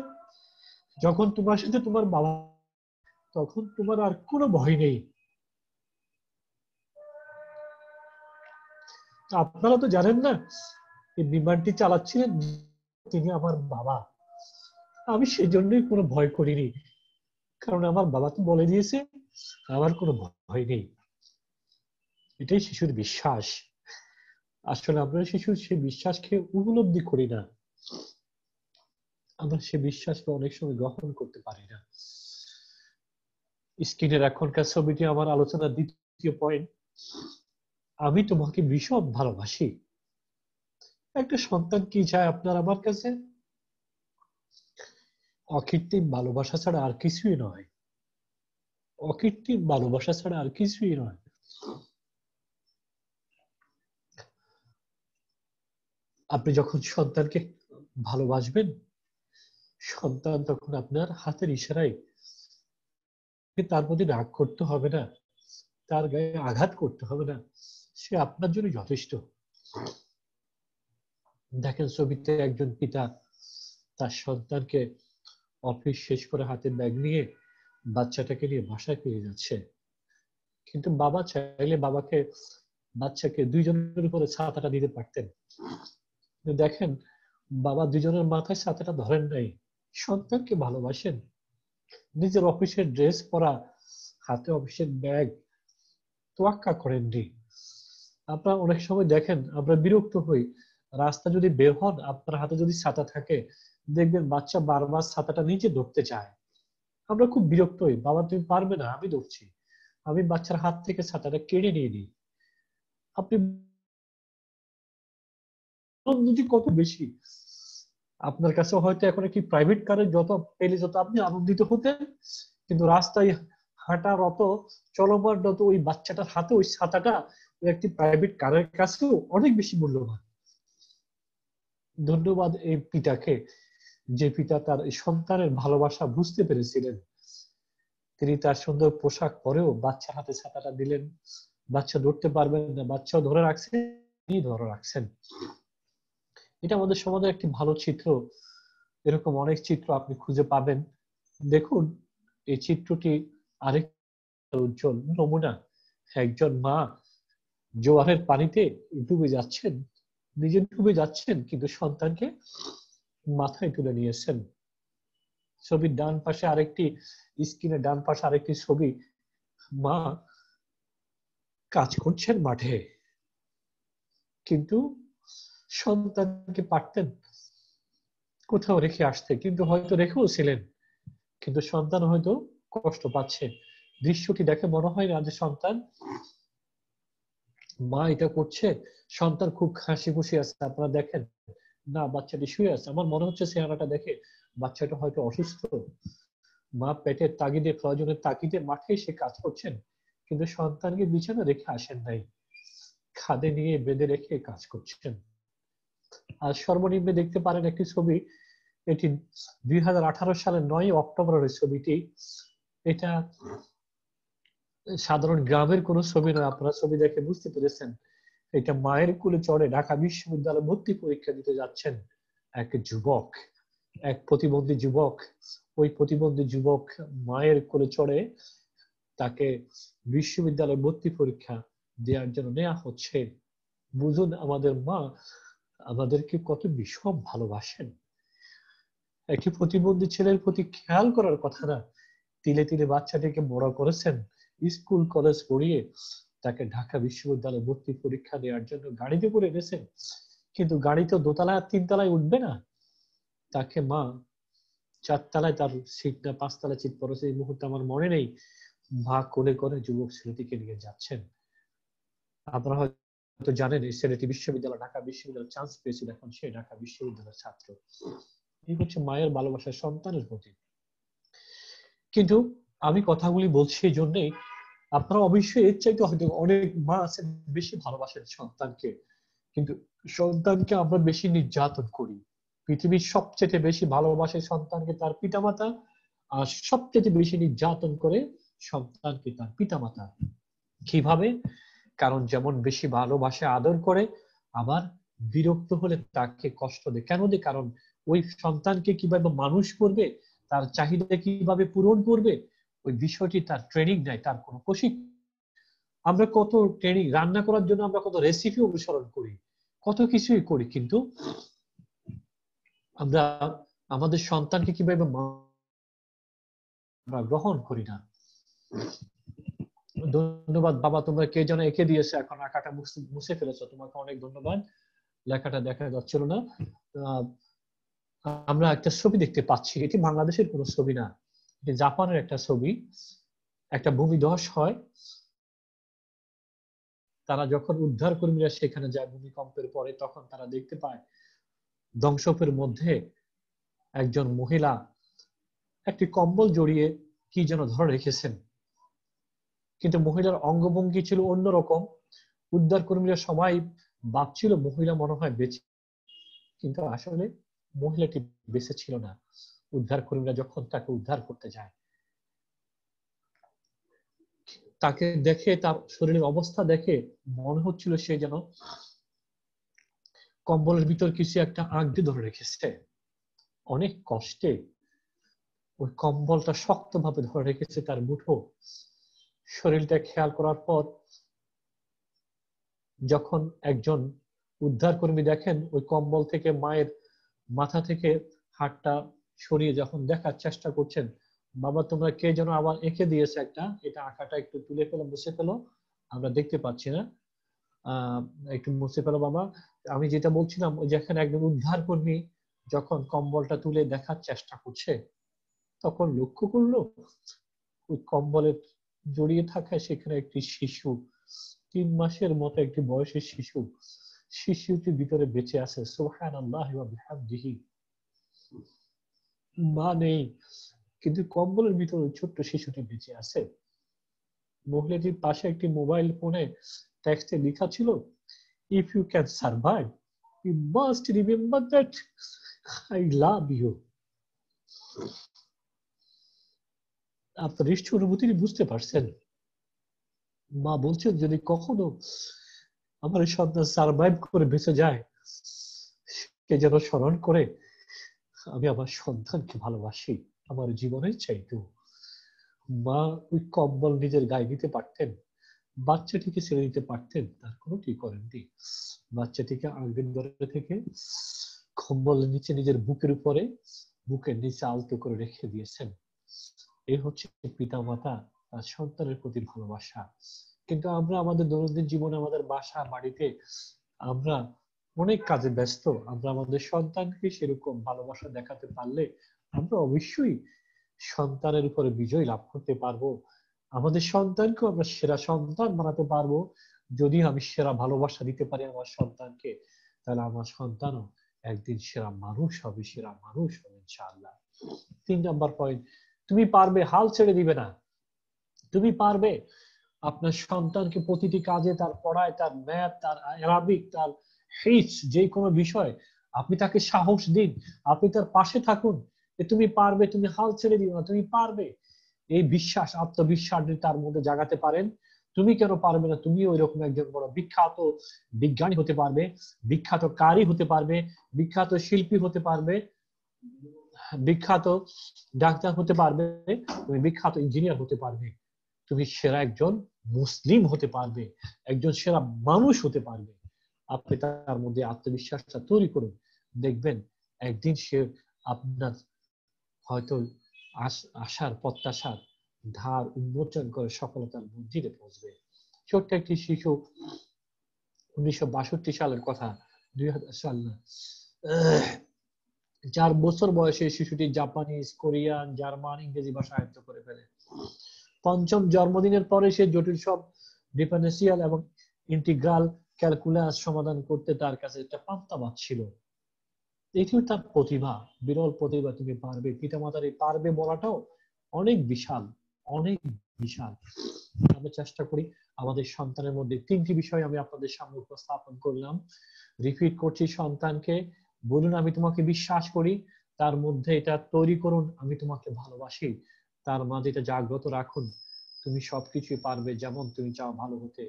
যখন তোমার সাথে তোমার বাবা, তখন তোমার আর কোনো ভয় নেই। আপনারা তো জানেন না, এই বিমানটি চালাচ্ছিলেন তিনি আমার বাবা, আমি সেই জন্যই কোনো ভয় করিনি, কারণ আমার বাবা তো বলে দিয়েছে আমার কোনো ভয় নেই। এটাই শিশুর বিশ্বাস। আসলে আমরা শিশুর সেই বিশ্বাসকে উপলব্ধি করি না, আমরা সে বিশ্বাসকে অনেক সময় গ্রহণ করতে পারি না। স্ক্রিনের এখনকার ছবিটি আমার আলোচনার দ্বিতীয় পয়েন্ট। আমি তোমাকে ভীষণ ভালোবাসি। একটা সন্তান কি চায় আপনার আমার কাছে? অকৃত্রিম ভালোবাসা ছাড়া আর কিছুই নয়। অকৃত্রিম ভালোবাসা ছাড়া আর কিছুই নয়। আপনি যখন সন্তানকে ভালোবাসবেন, সন্তান তখন আপনার হাতের ইশারায় তার প্রতি রাগ করতে হবে না, তার গায়ে আঘাত করতে হবে না, সে আপনার জন্য যথেষ্ট। দেখেন ছবিতে একজন পিতা তার সন্তানকে অফিস শেষ করে হাতে ব্যাগ নিয়ে বাচ্চাটাকে নিয়ে বাসায় ফিরে যাচ্ছে, কিন্তু বাবা চাইলে বাচ্চাকে দুইজনের উপরে ছাতাটা দিতে পারতেন। দেখেন বাবা দুজনের মাথায় ছাতাটা ধরেন নাই, সন্তানকে ভালোবাসেন। নিজের অফিসের ড্রেস পরা, হাতে অফিসের ব্যাগ তোয়াক্কা করেননি। আপনারা অনেক সময় দেখেন আমরা বিরক্ত হই, রাস্তা যদি বের হন আপনার হাতে যদি ছাতা থাকে দেখবেন বাচ্চা বারবার ছাতাটা নিচে ধরতে চায়। আমরা খুব বিরক্ত হই, বাবা তুমি পারবে না, আমি ধরছি। আমি বাচ্চার হাত থেকে ছাতাটা কেড়ে নিয়ে নিই। আপনি যদি কত বেশি, আপনার কাছে হয়তো এখন একটি প্রাইভেট কারে যত পেলে যত আপনি আনন্দিত হতেন, কিন্তু রাস্তায় হাঁটারত চলমানরত ওই বাচ্চাটার হাতে ওই ছাতাটা ওই একটি প্রাইভেট কারের কাছেও অনেক বেশি মূল্যবান। ধন্যবাদ এই পিতাকে, যে পিতা তার সন্তানের ভালোবাসা বুঝতে পেরেছিলেন। তিনি তার সুন্দর পোশাক পরেও বাচ্চার হাতে ছাতাটা দিলেন। বাচ্চা ধরতে পারবেন না, বাচ্চাও ধরে রাখছেন, তিনি ধরে রাখছেন। এটা আমাদের সমাজের একটি ভালো চিত্র। এরকম অনেক চিত্র আপনি খুঁজে পাবেন। দেখুন এই চিত্রটি আরেক উজ্জ্বল নমুনা। একজন মা জোয়ারের পানিতে ডুবে যাচ্ছেন, নিজে ডুবে যাচ্ছেন, কিন্তু সন্তানকে মাথায় তুলে নিয়েছেন। ছবির ডান পাশে আরেকটি, স্ক্রিনের ডান পাশে আরেকটি ছবি, মা কাজ করছেন মাঠে, কিন্তু সন্তানকে পারতেন কোথাও রেখে আসতে, কিন্তু হয়তো রেখেও ছিলেন, কিন্তু সন্তান হয়তো কষ্ট পাচ্ছে। দৃশ্যটি দেখে মনে হয় না যে সন্তান, মা এটা করছে, সন্তান খুব হাসি খুশি আছে। আপনারা দেখেন না, বাচ্চাটি শুয়ে আছে। আমার মনে হচ্ছে চেহারাটা দেখে বাচ্চাটা হয়তো অসুস্থ। মা পেটের তাগিদে, প্রয়োজনের তাগিদে মাঠে এসে কাজ করছেন, কিন্তু সন্তানকে বিছানা রেখে আসেন নাই, খাদে নিয়ে বেঁধে রেখে কাজ করছেন। আর সর্বনিম্নে দেখতে পারেন একটি ছবি, এটি 2018 সালের 9 অক্টোবরের ছবিটি। এটা সাধারণ গ্রামের কোনো ছবি নয়, আপনারা ছবি দেখে বুঝতে পেরেছেন। এটা মায়ের কোলে চড়ে ঢাকা বিশ্ববিদ্যালয়ে ভর্তি পরীক্ষা দিতে যাচ্ছেন এক যুবক, এক প্রতিবন্ধী যুবক। ওই প্রতিবন্ধী যুবক মায়ের কোলে চড়ে তাকে বিশ্ববিদ্যালয়ে ভর্তি পরীক্ষা দেওয়ার জন্য নেওয়া হচ্ছে। বুঝুন আমাদের মা আমাদেরকে কত ভীষণ ভালোবাসেন। একটি প্রতিবন্ধী ছেলের প্রতি খেয়াল করার কথা না, তিলে তিলে বাচ্চাটিকে বড় করেছেন, স্কুল কলেজ পড়িয়ে তাকে ঢাকা বিশ্ববিদ্যালয়ে ভর্তি পরীক্ষা দেওয়ার জন্য গাড়িতে করে এনেছেন। কিন্তু গাড়ি তো দোতলায় 3 তলায় উঠবে না, তাকে মা 4 তলায় তার সিট না 5 তলায় সিট পড়েছে এই মুহূর্তে আমার মনে নেই, মা কোলে করে যুবক ছেলেটিকে নিয়ে যাচ্ছেন। আপনারা হয়তো জানেন এই ছেলেটি ঢাকা বিশ্ববিদ্যালয়ে চান্স পেয়েছিল, এখন সে ঢাকা বিশ্ববিদ্যালয়ের ছাত্র। এই হচ্ছে মায়ের ভালোবাসা সন্তানের প্রতি। কিন্তু আমি কথাগুলি বলছি এই জন্যই, আপনারা অবশ্যই এর চাইতে হয়তো অনেক মা আছেন বেশি ভালোবাসেন সন্তানকে, কিন্তু সন্তানকে আমরা বেশি নির্যাতন করি। পৃথিবীর সবচেয়ে বেশি ভালোবাসে সন্তানকে তার পিতামাতা, আর সবচেয়ে বেশি নির্যাতন করে সন্তানকে তার পিতামাতা। কিভাবে? কারণ যেমন বেশি ভালোবাসে আদর করে, আবার বিরক্ত হলে তাকে কষ্ট দেয়। কেন দেয়? কারণ ওই সন্তানকে কিভাবে মানুষ করবে, তার চাহিদা কিভাবে পূরণ করবে, ওই বিষয়টি তার ট্রেনিং নেয়, তার কোনো প্রশিক্ষণ। আমরা কত ট্রেনিং, রান্না করার জন্য আমরা কত রেসিপি অনুসরণ করি, কত কিছুই করি, কিন্তু আমরা আমাদের সন্তানকে কিভাবে আমরা গ্রহণ করি না। ধন্যবাদ বাবা, তোমরা কে যেন এঁকে দিয়েছে, এখন আঁকাটা মুছে ফেলেছো, তোমাকে অনেক ধন্যবাদ। লেখাটা দেখা যাচ্ছিল না। আমরা একটা ছবি দেখতে পাচ্ছি, এটি বাংলাদেশের কোনো ছবি না, এটি জাপানের একটা ছবি। একটা ভূমিধস হয়, তারা যখন উদ্ধার কর্মীরা সেখানে যায় ভূমিকম্পের পরে, তখন তারা দেখতে পায় ধ্বংসের মধ্যে একজন মহিলা একটি কম্বল জড়িয়ে কি যেন ধরে রেখেছেন, কিন্তু মহিলার অঙ্গভঙ্গি ছিল অন্যরকম। উদ্ধার কর্মীরা সবাই ভাবছিল মহিলা মনে হয় বেঁচে, কিন্তু আসলে মহিলাটি বেঁচে ছিল না। উদ্ধার কর্মীরা যখন তাকে উদ্ধার করতে যায়, তাকে দেখে, তার শরীরের অবস্থা দেখে মনে হচ্ছিল সে যেন কম্বলের ভিতর কিছু একটা আঁকড়ে ধরে রেখেছে। অনেক কষ্টে ওই কম্বলটা শক্তভাবে ধরে রেখেছে তার মুঠো। শরীরটা খেয়াল করার পর যখন একজন উদ্ধার কর্মী দেখেন ওই কম্বল থেকে মায়ের মাথা থেকে হাতটা সরিয়ে যখন দেখার চেষ্টা করছেন, বাবা তোমরা কে যেন আবার এঁকে দিয়েছে একটা, এটা আঁকাটা একটু তুলে ফেলো, মুছে ফেলো, আমরা দেখতে পাচ্ছি না, একটু মুছে ফেলো বাবা। আমি যেটা বলছিলাম, ওই যেখানে একজন উদ্ধার কর্মী যখন কম্বলটা তুলে দেখার চেষ্টা করছে, তখন লক্ষ্য করলো ওই কম্বলের জড়িয়ে থাকা সেখানে একটি শিশু, 3 মাসের মতো একটি বয়সের শিশু, শিশুটি ভিতরে বেঁচে আছে। সুবহানাল্লাহি ওয়া বিহামদিহি। মা নেই, কিন্তু কম্বলের ভিতরে ওই ছোট্ট শিশুটি বেঁচে আছে। মহিলাটির পাশে একটি মোবাইল ফোনে টেক্সটে লেখা ছিল, if you can survive you must remember that I love you. আপনার নিশ্চয় অনুভূতি বুঝতে পারছেন। মা বলছেন যদি কখনো আমার এই সন্তান সার্ভাইভ করে বেঁচে যায়, সে যেন স্মরণ করে আমি আমার সন্তানকে ভালোবাসি আমার জীবনের চাইতেও। মা ওই কম্বল নিজের গায়ে দিতে পারতেন, বাচ্চাটিকে ছেড়ে দিতে পারতেন, তার কোনোটি করেননি। বাচ্চাটিকে আঁকড়ে ধরে থেকে কম্বলের নিচে নিজের বুকের উপরে, বুকের নিচে আলতো করে রেখে দিয়েছেন। এই হচ্ছে পিতা মাতা তার সন্তানের প্রতি ভালোবাসা। কিন্তু আমরা আমাদের দৈনন্দিন জীবনে, আমাদের বাসা বাড়িতে আমরা অনেক কাজে ব্যস্ত, আমরা আমাদের সন্তানকে সেরকম ভালোবাসা দেখাতে পারলে আমরা অবশ্যই সন্তানের উপরে বিজয় লাভ করতে পারবো। আমাদের সন্তানকে আমরা সেরা সন্তান বানাতে পারবো। যদি আমি সেরা ভালোবাসা দিতে পারি আমার সন্তানকে, তাহলে আমার সন্তানও একদিন সেরা মানুষ হবে, সেরা মানুষ হবে ইনশাআল্লাহ। 3 নাম্বার পয়েন্ট, তুমি পারবে, হাল ছেড়ে দিবে না। তুমি পারবে। আপনার সন্তানকে প্রতিটি কাজে, তার পড়ায়, তার ম্যাথ, তার অ্যারাবিক, তার হিস, যে কোনো বিষয় আপনি তাকে সাহস দিন, আপনি তার পাশে থাকুন, তুমি পারবে, তুমি হাল ছেড়ে দিও না, তুমি পারবে। এই বিশ্বাস, আত্মবিশ্বাস তার মধ্যে জাগাতে পারেন। তুমি কেন পারবে না? তুমি ওই রকম একজন বড় বিখ্যাত বিজ্ঞানী হতে পারবে, বিখ্যাত কারি হতে পারবে, বিখ্যাত শিল্পী হতে পারবে, বিখ্যাত ডাক্তার হতে পারবে, তুমি বিখ্যাত ইঞ্জিনিয়ার হতে পারবে, তুমি সেরা একজন মুসলিম হতে পারবে, একজন সেরা মানুষ হতে পারবে। আপনি তার মধ্যে আত্মবিশ্বাসটা তৈরি করুন, দেখবেন একদিন সে আপনার হয়তো আশার প্রত্যাশার ধার উন্মোচন করে সফলতার মন্দিরে পৌঁছবে। ছোট্ট একটি শিশু, 1962 সালের কথা, 2000 সাল না, 4 বছর বয়সে শিশুটি জাপানিজ, কোরিয়ান, জার্মান, ইংরেজি ভাষা আয়ত্ত করে ফেলে। 5ম জন্মদিনের পরে সে জটিল সব ডিফারেন্সিয়াল এবং ইন্টিগ্রাল ক্যালকুলাস সমাধান করতে তার কাছে একটা পান্তাভাত ছিল। এটিও তার প্রতিভা, বিরল প্রতিভা। তুমি পারবে। পিতামাতার এই পারবে বলাটাও অনেক বিশাল, অনেক বিশাল। আমরা চেষ্টা করি আমাদের সন্তানের মধ্যে 3টি বিষয় আমি আপনাদের সামনে উপস্থাপন করলাম। রিপিট করছি, সন্তানকে বলুন আমি তোমাকে বিশ্বাস করি, তার মধ্যে এটা তৈরি করুন আমি তোমাকে ভালোবাসি, তার মাঝে এটা জাগ্রত রাখুন, তুমি সবকিছু পারবে, যেমন তুমি চাও ভালো হতে,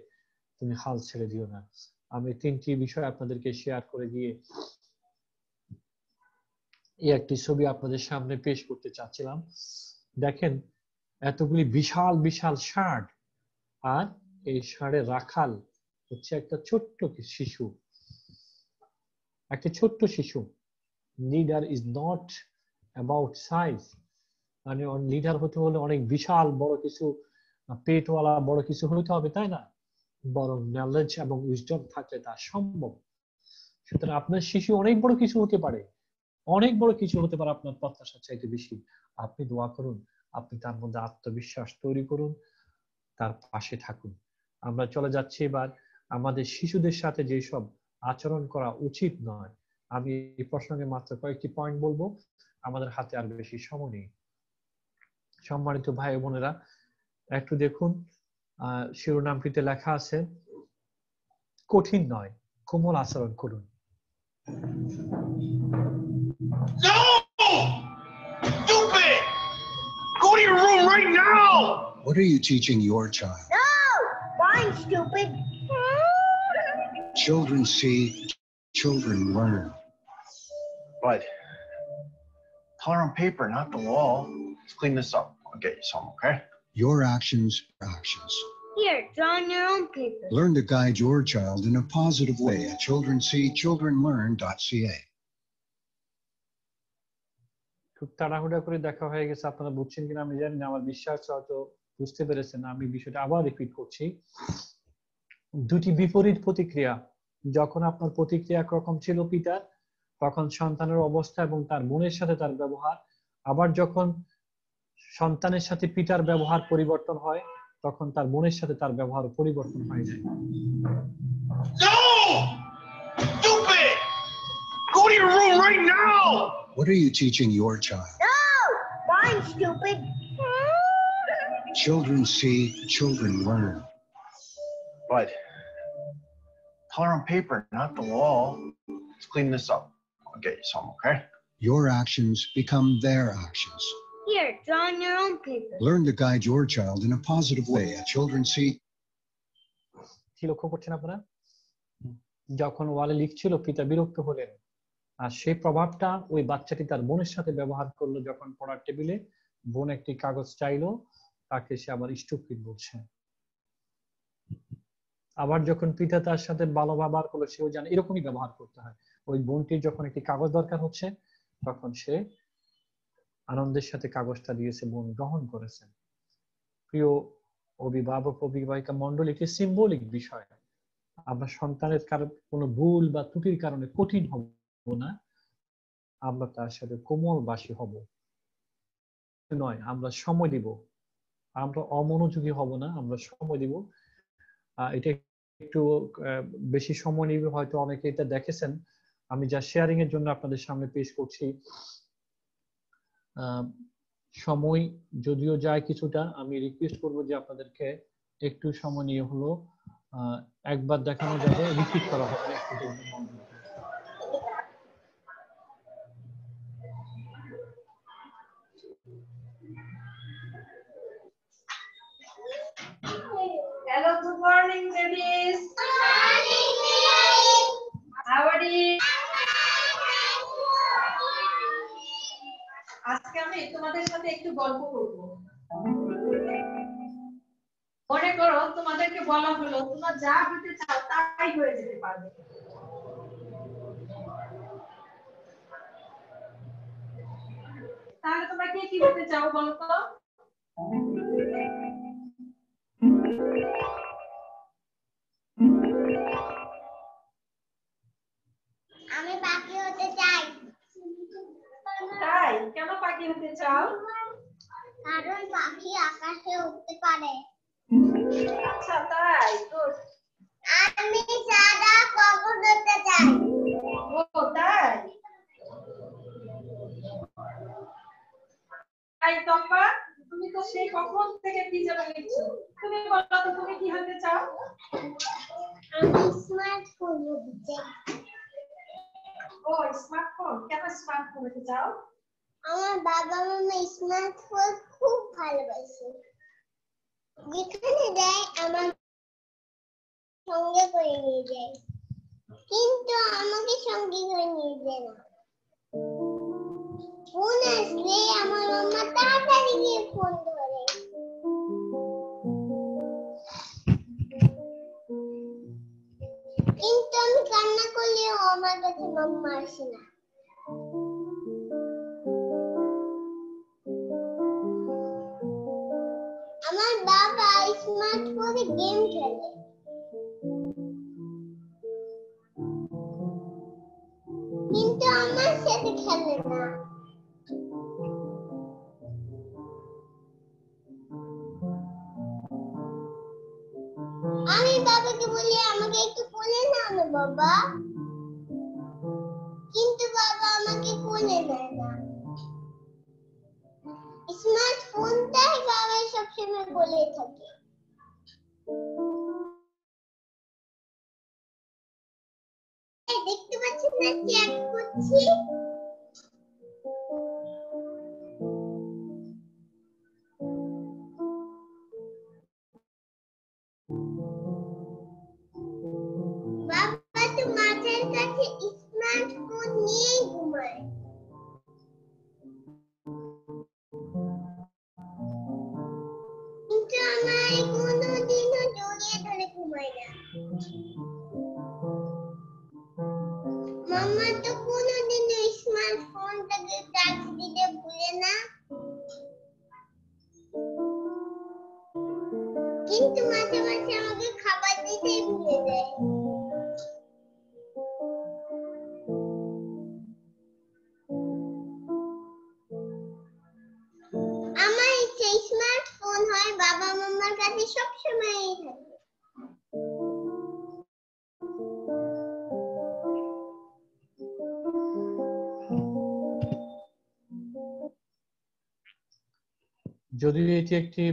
তুমি হাল ছেড়ে দিও না। আমি 3টি বিষয় আপনাদেরকে শেয়ার করে দিয়ে এই একটি ছবি আপনাদের সামনে পেশ করতে চাচ্ছিলাম। দেখেন এতগুলি বিশাল বিশাল ষাঁড়, আর এই ষাঁড়ের রাখাল হচ্ছে একটা ছোট্ট শিশু, একটা ছোট্ট শিশু। Leader is not about size, মানে লিডার হতে হলে অনেক বিশাল বড় কিছু, পেটওয়ালা বড় কিছু হইতে হবে তাই না, বরং নলেজ এবং উইজডম থাকলে তা সম্ভব। সুতরাং আপনার শিশু অনেক বড় কিছু হতে পারে, অনেক বড় কিছু হতে পারে আপনার প্রত্যাশার চাইতে বেশি। আপনি দোয়া করুন, আপনি তার মধ্যে আত্মবিশ্বাস তৈরি করুন, তার পাশে থাকুন। আমরা চলে যাচ্ছি এবার আমাদের শিশুদের সাথে যেসব আচরণ করা উচিত নয়। আমি এই প্রসঙ্গে মাত্র কয়েকটি পয়েন্ট বলবো, আমাদের হাতে আর বেশি সময় নেই। সম্মানিত ভাই বোনেরা, একটু দেখুন, শিরোনামটিতে লেখা আছে কঠিন নয়, কোমল আচরণ করুন। No! Stupid! Go to your room right now! What are you teaching your child? No! Fine, stupid. Children see, children learn. Bud, color on paper, not the wall. Let's clean this up. I'll get you some, okay? Your actions are actions. Here, draw on your own paper. Learn to guide your child in a positive way at childrenseechildrenlearn.ca. খুব তাড়াহুড়া করে দেখা হয়ে গেছে, আপনারা বুঝছেন কিনা আমি জানি না, আমার বিশ্বাস হয়তো বুঝতে পেরেছেন। আমি বিষয়টা আবার রিপিট করছি। দুটি বিপরীত প্রতিক্রিয়া, যখন আপনার প্রতিক্রিয়া একরকম ছিল পিতার, তখন সন্তানের অবস্থা এবং তার বোনের সাথে তার ব্যবহার, আবার যখন সন্তানের সাথে পিতার ব্যবহার পরিবর্তন হয়, তখন তার বোনের সাথে তার ব্যবহার পরিবর্তন হয়ে যায়। No! Stupid! Go to your room right now! What are you teaching your child? No! Fine, stupid. Children see, children learn. Bud, color on paper, not the wall. Let's clean this up. I'll get you some, okay? Your actions become their actions. Here, draw on your own paper. Learn to guide your child in a positive way at childrenseech. কি লক্ষ্য করছেন আপনারা? যখন ওয়ালে লিখছিল পিতা বিরক্ত হলেন, আর সেই প্রভাবটা ওই বাচ্চাটি তার বোনের সাথে ব্যবহার করলো। যখন পড়ার টেবিলে বোন একটি কাগজ চাইলো, তাকে সে আবার স্টুপিড বলছে। আবার যখন পিতা তার সাথে ভালো ব্যবহার করলো, সেও জানে এরকমই ব্যবহার করতে হয়। ওই বোনটির যখন একটি কাগজ দরকার হচ্ছে, তখন সে আনন্দের সাথে কাগজটা দিয়েছে, বোন গ্রহণ করেছেন। প্রিয় অভিভাবক অভিভাবিকা মন্ডলী, একটি সিম্বলিক বিষয়। আমরা সন্তানের কোনো ভুল বা ত্রুটির কারণে কঠিন হব না, আমরা তার সাথে কোমলবাসী হব নয়, আমরা সময় দিব। আমরা অমনোযোগী হব না, আমরা সময় দিব। এটা একটু বেশি সময় নিবে, হয়তো অনেকে এটা দেখেছেন। আমি যা শেয়ারিং এর জন্য আপনাদের সামনে পেশ করছি, সময় যদিও যায় কিছুটা, আমি রিকোয়েস্ট করব যে আপনাদেরকে একটু সময় নিয়ে হলো একবার দেখানো যাবে, রিপিট করা হবে না। Hello, good morning, babies. Good morning. How are you? আজকে আমি তোমাদের সাথে একটু গল্প করব। মনে করো তোমাদেরকে বলা হলো তোমরা যা হতে চাও তাই হয়ে যেতে পারবে। তাহলে তোমরা কে কি হতে চাও বলো তো? আমি পাখি হতে চাই। তাই? কেন পাখি হতে চাও? কারণ পাখি আকাশে উঠতে পারে। আচ্ছা, তাই তো। আমি সাদা কবুতর হতে চাই। ও তাই? তাই টম্পা, তুমি তো সেই কখন থেকে কি যেন লিখছো। তুমি বলো তো তুমি কি হতে চাও? আমি স্মার্টফোন হতে চাই। ও স্মার্টফোন, কেন স্মার্টফোন হতে চাও? আমার বাবা মামা স্মার্টফোন খুব ভালোবাসে, যেখানে যায় আমার সঙ্গে করে নিয়ে যায়, কিন্তু আমাকে সঙ্গে করে নিয়ে যায় না। ফোন আসলে আমার মামা তাড়াতাড়ি গিয়ে ফোন ধরে। কিন্তু আমি কান্না করলেও আমার কাছে মাম্মা আসে না। আমার বাবা স্মার্টফোনে গেম খেলে, কিন্তু আমার সাথে খেলে না। বাবাকে বলি আমাকে একটু কোলে নাও না বাবা, কিন্তু বাবা আমাকে কোলে নেয় না। স্মার্টফোনটাই বাবা সবসময় কোলে থাকে। দেখতে পাচ্ছেন না চ্যাট করছি? বাবা তো মাথার কাছে স্মার্টফোন নিয়েই ঘুমায়। কিন্তু আমায় কোনোদিনও জড়িয়ে ধরে ঘুমায় না। মাম্মা তো কোনোদিনও স্মার্টফোনটাকে চার্জ দিতে ভুলে না, কিন্তু মাঝে মাঝে আমাকে খাবার দিতেই ভুলে যায়। আমার ইচ্ছে স্মার্টফোন হয় বাবা মাম্মার কাছে সবসময়ই থাকে। যদিও এটি একটি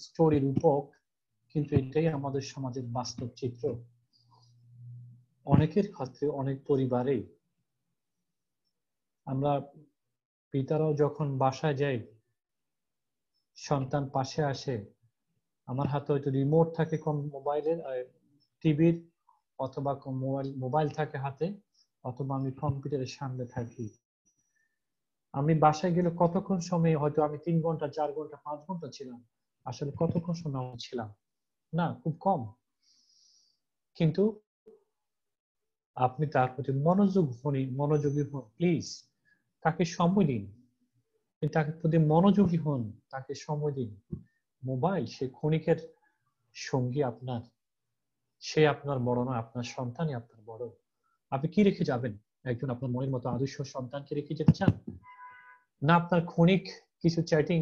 স্টোরি রূপক, কিন্তু এটাই আমাদের সমাজের বাস্তব চিত্র। অনেকের ক্ষেত্রে, অনেক পরিবারেই আমরা পিতারাও যখন বাসায় যাই, সন্তান পাশে আসে, আমার হাতে হয়তো রিমোট থাকে কম মোবাইলের, টিভির, অথবা মোবাইল থাকে হাতে, অথবা আমি কম্পিউটারের সামনে থাকি। আমি বাসায় গেলে কতক্ষণ সময়, হয়তো আমি 3 ঘন্টা 4 ঘন্টা 5 ঘন্টা ছিলাম, আসলে কতক্ষণ সময় ছিলাম না, খুব কম। কিন্তু আপনি তার প্রতি মনোযোগী হন প্লিজ, তাকে সময় দিন, তাকে প্রতি মনোযোগী হন, তাকে সময় দিন। মোবাইল সে ক্ষণিকের সঙ্গী আপনার, সে আপনার বড় নয়, আপনার সন্তানই আপনার বড়। আপনি কি রেখে যাবেন? একজন আপনার মনের মতো আদর্শ সন্তানকে রেখে যেতে চান, না আপনার ক্ষণিক কিছু চ্যাটিং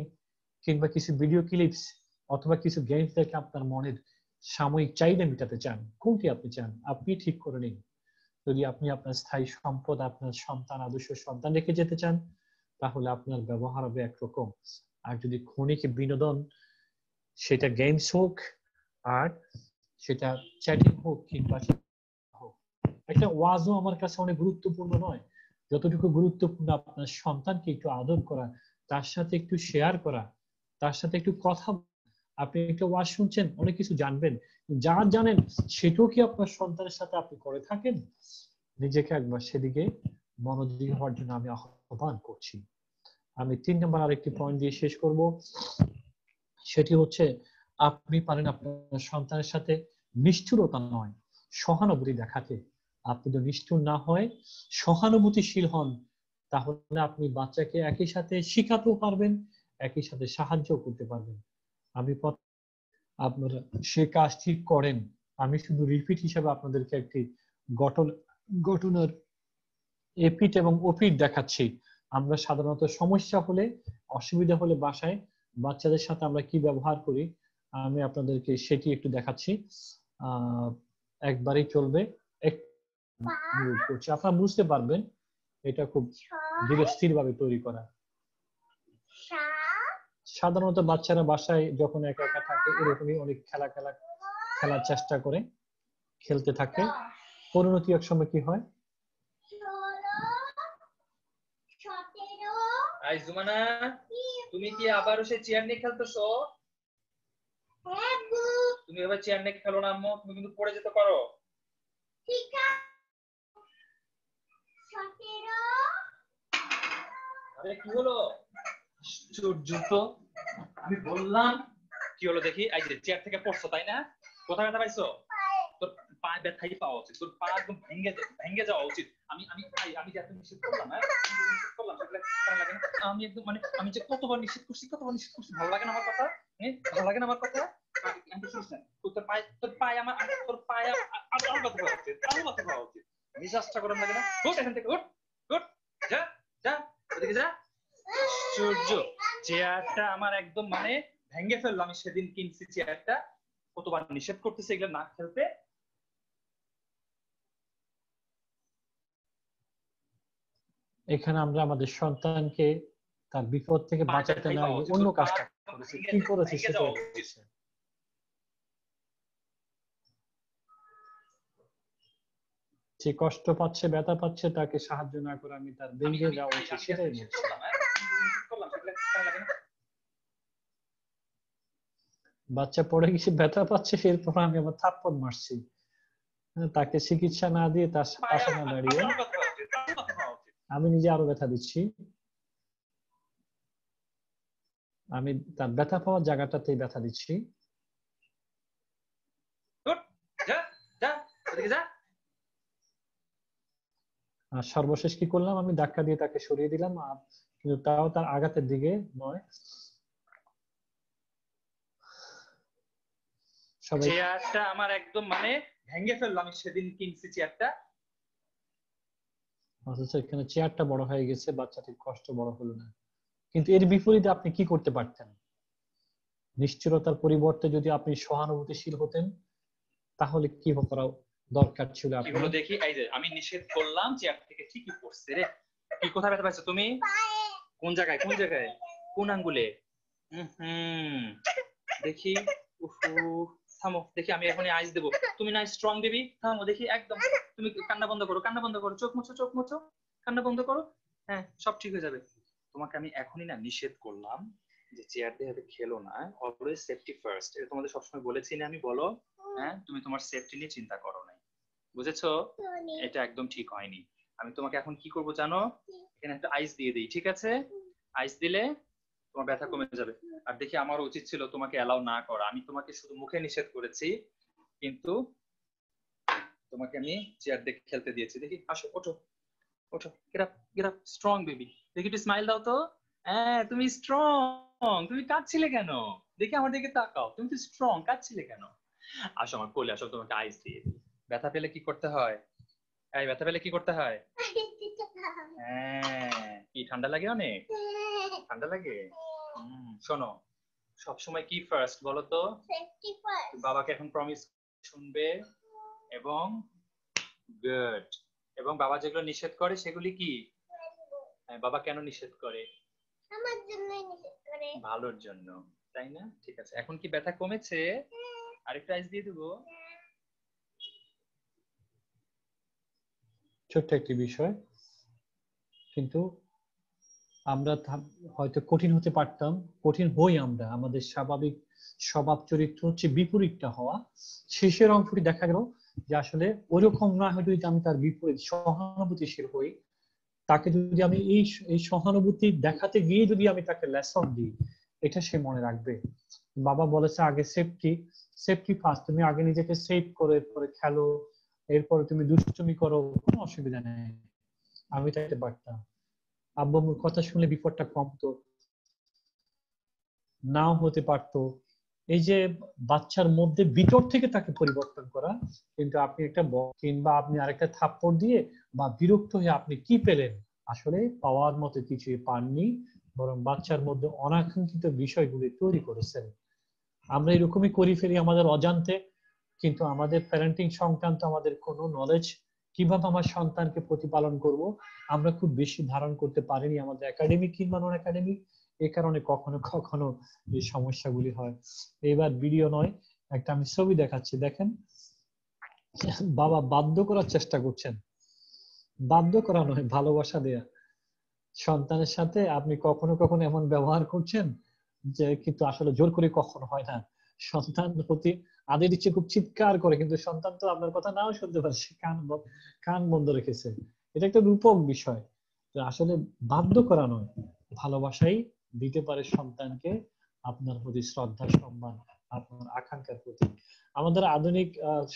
কিংবা কিছু ভিডিও ক্লিপস অথবা কিছু গেমস দেখে আপনার মনের সাময়িক চাহিদা মেটাতে চান? কোনটি আপনি চান? আপনি ঠিক করে নিন। যদি আপনি আপনার স্থায়ী সম্পদ, আপনার সন্তান, আদর্শ সন্তান রেখে যেতে চান, তাহলে আপনার ব্যবহার হবে একরকম। আর যদি ক্ষণিক বিনোদন, সেটা গেমস হোক আর সেটা চ্যাটিং হোক কিংবা হোক, একটা ওয়াজও আমার কাছে অনেক গুরুত্বপূর্ণ নয়, যতটুকু গুরুত্বপূর্ণ আপনার সন্তানকে একটু আদর করা, তার সাথে একটু শেয়ার করা, তার সাথে একটু কথা। আপনি একটা ওয়াজ শুনছেন, অনেক কিছু জানবেন, যা জানেন সেটাও কি আপনার সন্তানের সাথে আপনি করে থাকেন? নিজেকে একবার সেদিকে মনোযোগী হওয়ার জন্য আমি আহ্বান করছি। আমি 3 নম্বর আরেকটি পয়েন্ট দিয়ে শেষ করব, সেটি হচ্ছে আপনি পারেন আপনার সন্তানের সাথে নিষ্ঠুরতা নয়, সহানুভূতি দেখাতে। আপনি যদি নিষ্ঠুর না হয়, সহানুভূতিশীল হন, তাহলে আপনি বাচ্চাকে একই সাথে শেখাতেও পারবেন, একই সাথে সাহায্য করতে পারবেন। আমি আপনারা সে কাজ ঠিক করেন। আমি শুধু রিপিট হিসাবে আপনাদেরকে একটি ঘটনার এপিট এবং ওপিট দেখাচ্ছি। আমরা সাধারণত সমস্যা হলে, অসুবিধা হলে বাসায় বাচ্চাদের সাথে আমরা কি ব্যবহার করি, আমি আপনাদেরকে সেটি একটু দেখাচ্ছি। একবারই চলবে, আপনারা বুঝতে পারবেন এটা খুব ধীরস্থির ভাবে তৈরি করা। সাধারণত বাচ্চারা বাসায় যখন একা একা থাকে, এরকমই অনেক খেলার চেষ্টা করে, খেলতে থাকে। পরিণতি এক সময় কি হয়? আই জুমানা, তুমি কি আবারও সেই চেয়ার নিয়ে খেলতেছো? তুমি এবার চেয়ার নিয়ে খেলো না আম্মু, তুমি কিন্তু পড়ে যেতে পারো। ঠিক আছে। আরে কি হলো? তো আমি বললাম কি হলো দেখি, এই যে চেয়ার থেকে পড়ছো তাই না? কোথায় ব্যথা পাইছো? তোর পা ব্যথাই পাওয়া উচিত, তোর পা একদম ভেঙে যাওয়া উচিত। আমি আমি আমি যে এত নিষেধ করলাম, লাগে না? আমি একদম মানে আমি যে কতবার নিষেধ করছি ভালো লাগে না আমার কথা? ভালো লাগে না আমার কথা? তোর পায়ে আমার আরো ব্যথা পাওয়া উচিত। মেজাজটা গরম লাগে না? উঠ এখান থেকে, উঠ যা যা ওদিকে যা। সূর্য, চেয়ারটা আমার একদম মানে ভেঙে ফেললো। আমি সেদিন কিনছি চেয়ারটা, কতবার নিষেধ করতেছে এগুলো না খেলতে, এখানে আমরা আমাদের সন্তানকে তার বিপদ থেকে বাঁচাতে না গিয়ে অন্য কাজটা করেছি, কি করেছি সেটা বলছি। যে কষ্ট পাচ্ছে, ব্যথা পাচ্ছে, তাকে সাহায্য না করে আমি তার ভেঙে যাওয়া উচিত সেটাই বলছি। বাচ্চা পড়ে গেছে, ব্যথা পাচ্ছে, এরপর আমি আবার থাপ্পড় মারছি, তাকে চিকিৎসা না দিয়ে তার পাশে না দাঁড়িয়ে আমি নিজে আরো ব্যথা দিচ্ছি। আমি তার ব্যথা পাওয়ার জায়গাটাতেই ব্যথা দিচ্ছি। আর সর্বশেষ কি করলাম, আমি ধাক্কা দিয়ে তাকে সরিয়ে দিলাম, কিন্তু তাও তার আঘাতের দিকে নয়। সবাই চেয়ারটা আমার একদম মানে ভেঙে ফেললাম, আমি সেদিন কিনছি চেয়ারটা, অথচ এখানে চেয়ারটা বড় হয়ে গেছে, বাচ্চাটির কষ্ট বড় হলো না। কিন্তু এর বিপরীতে আপনি কি করতে পারতেন? নিশ্চয়তার পরিবর্তে যদি আপনি সহানুভূতিশীল হতেন, তাহলে কি করা দরকার ছিল আপনার? দেখি এই যে আমি নিষেধ করলাম, চেয়ার থেকে ঠিকই পড়ছে রে। কি কোথায় ব্যথা পাইছো তুমি? কোন জায়গায় কোন জায়গায় কোন আঙ্গুলে? দেখি, থামো দেখি, আমি এখনই আইস দেবো। তুমি না স্ট্রং বেবি, থামো দেখি, একদম তুমি কান্না বন্ধ করো, কান্না বন্ধ করো, চোখ মুছো, চোখ মুছো, কান্না বন্ধ করো, হ্যাঁ সব ঠিক হয়ে যাবে। তোমাকে আমি এখনই না নিষেধ করলাম যে চেয়ার দিয়ে খেলো না, অলওয়েজ সেফটি ফার্স্ট, এটা তোমাদের সবসময় বলেছি না আমি? বলো, হ্যাঁ তুমি তোমার সেফটি নিয়ে চিন্তা করো নাই, বুঝেছো? এটা একদম ঠিক হয়নি। আমি তোমাকে এখন কি করব জানো? এখানে একটা আইস দিয়ে দিই, ঠিক আছে? আইস দিলে তোমার ব্যথা কমে যাবে। আর দেখি আমার উচিত ছিল তোমাকে অ্যালাউ না করা, আমি তোমাকে শুধু মুখে নিষেধ করেছি, কিন্তু তোমাকে আমি চেয়ার দিয়ে খেলতে দিয়েছি। দেখি, আসো, ওঠো ওঠো, get up get up, strong baby. দেখি একটু স্মাইল দাও তো। হ্যাঁ তুমি স্ট্রং, তুমি কাঁদছিলে কেন? দেখি আমার দিকে তাকাও, তুমি তো স্ট্রং, কাঁদছিলে কেন? আসো আমার কোলে আসো, তোমাকে আইস দিয়ে দিই। ব্যথা পেলে কি করতে হয়? এই ব্যথা পেলে কি করতে হয়? হ্যাঁ, কি ঠান্ডা লাগে? অনেক ঠান্ডা লাগে। শোনো, সবসময় কি ফার্স্ট বলো তো? বাবাকে এখন প্রমিস শুনবে, এবং গুড, এবং বাবা যেগুলো নিষেধ করে সেগুলি কি? বাবা কেন নিষেধ করে? আমার জন্যই নিষেধ করে, ভালোর জন্য, তাই না? ঠিক আছে, এখন কি ব্যথা কমেছে? আরেকটা আইস দিয়ে দেবো। ছোট্ট একটি বিষয়, কিন্তু আমরা হয়তো কঠিন হতে পারতাম, কঠিন হই আমরা, আমাদের স্বাভাবিক স্বভাব চরিত্র হচ্ছে বিপরীতটা হওয়া। শেষের অংশটি দেখা গেল যে আসলে ওইরকম না হয়, যদি আমি তার বিপরীত সহানুভূতিশীল হই, তাকে যদি আমি এই সহানুভূতি দেখাতে গিয়ে যদি আমি তাকে লেসন দিই, এটা সে মনে রাখবে। বাবা বলেছে আগে সেফটি ফার্স্ট, তুমি আগে নিজেকে সেভ করে এরপরে খেলো, এরপরে তুমি দুষ্টুমি করো, কোনো অসুবিধা নেই। আমি চাইতে পারতাম, আব্বু আম্মুর কথা শুনলে বিপদটা কমতো, নাও হতে পারতো। এই যে বাচ্চার মধ্যে ভিতর থেকে তাকে পরিবর্তন করা, কিন্তু আপনি একটা কিংবা আপনি আরেকটা থাপ্পড় দিয়ে বা বিরক্ত হয়ে আপনি কি পেলেন? আসলে পাওয়ার মতো কিছুই পাননি, বরং বাচ্চার মধ্যে অনাকাঙ্ক্ষিত বিষয়গুলি তৈরি করেছেন। আমরা এরকমই করি ফেলি আমাদের অজান্তে, কিন্তু আমাদের প্যারেন্টিং সংক্রান্ত আমাদের কোনো নলেজ, কিভাবে আমার সন্তানকে প্রতিপালন করব, আমরা খুব বেশি ধারণ করতে পারিনি, আমাদের একাডেমিক কিংবা নন একাডেমিক। এই কারণে কখনো কখনো এই সমস্যাগুলি হয়। এবার ভিডিও নয়, একটা আমি ছবি দেখাচ্ছি, দেখেন। বাবা বাধ্য করার চেষ্টা করছেন, বাধ্য করা নয়, ভালোবাসা দেয়া। সন্তানের সাথে আপনি কখনো কখনো এমন ব্যবহার করছেন যে কিন্তু আসলে জোর করে কখনো হয় না। সন্তান প্রতি আদের ইচ্ছে খুব চিৎকার করে, কিন্তু সন্তান তো আপনার কথা নাও শুনতে পারছে, কান বন্ধ রেখেছে। এটা একটা রূপক বিষয়, আসলে বাধ্য করা নয়, ভালোবাসাই দিতে পারে সন্তানকে আপনার প্রতি শ্রদ্ধা, সম্মান, আপনার আকাঙ্ক্ষার প্রতি। আমাদের আধুনিক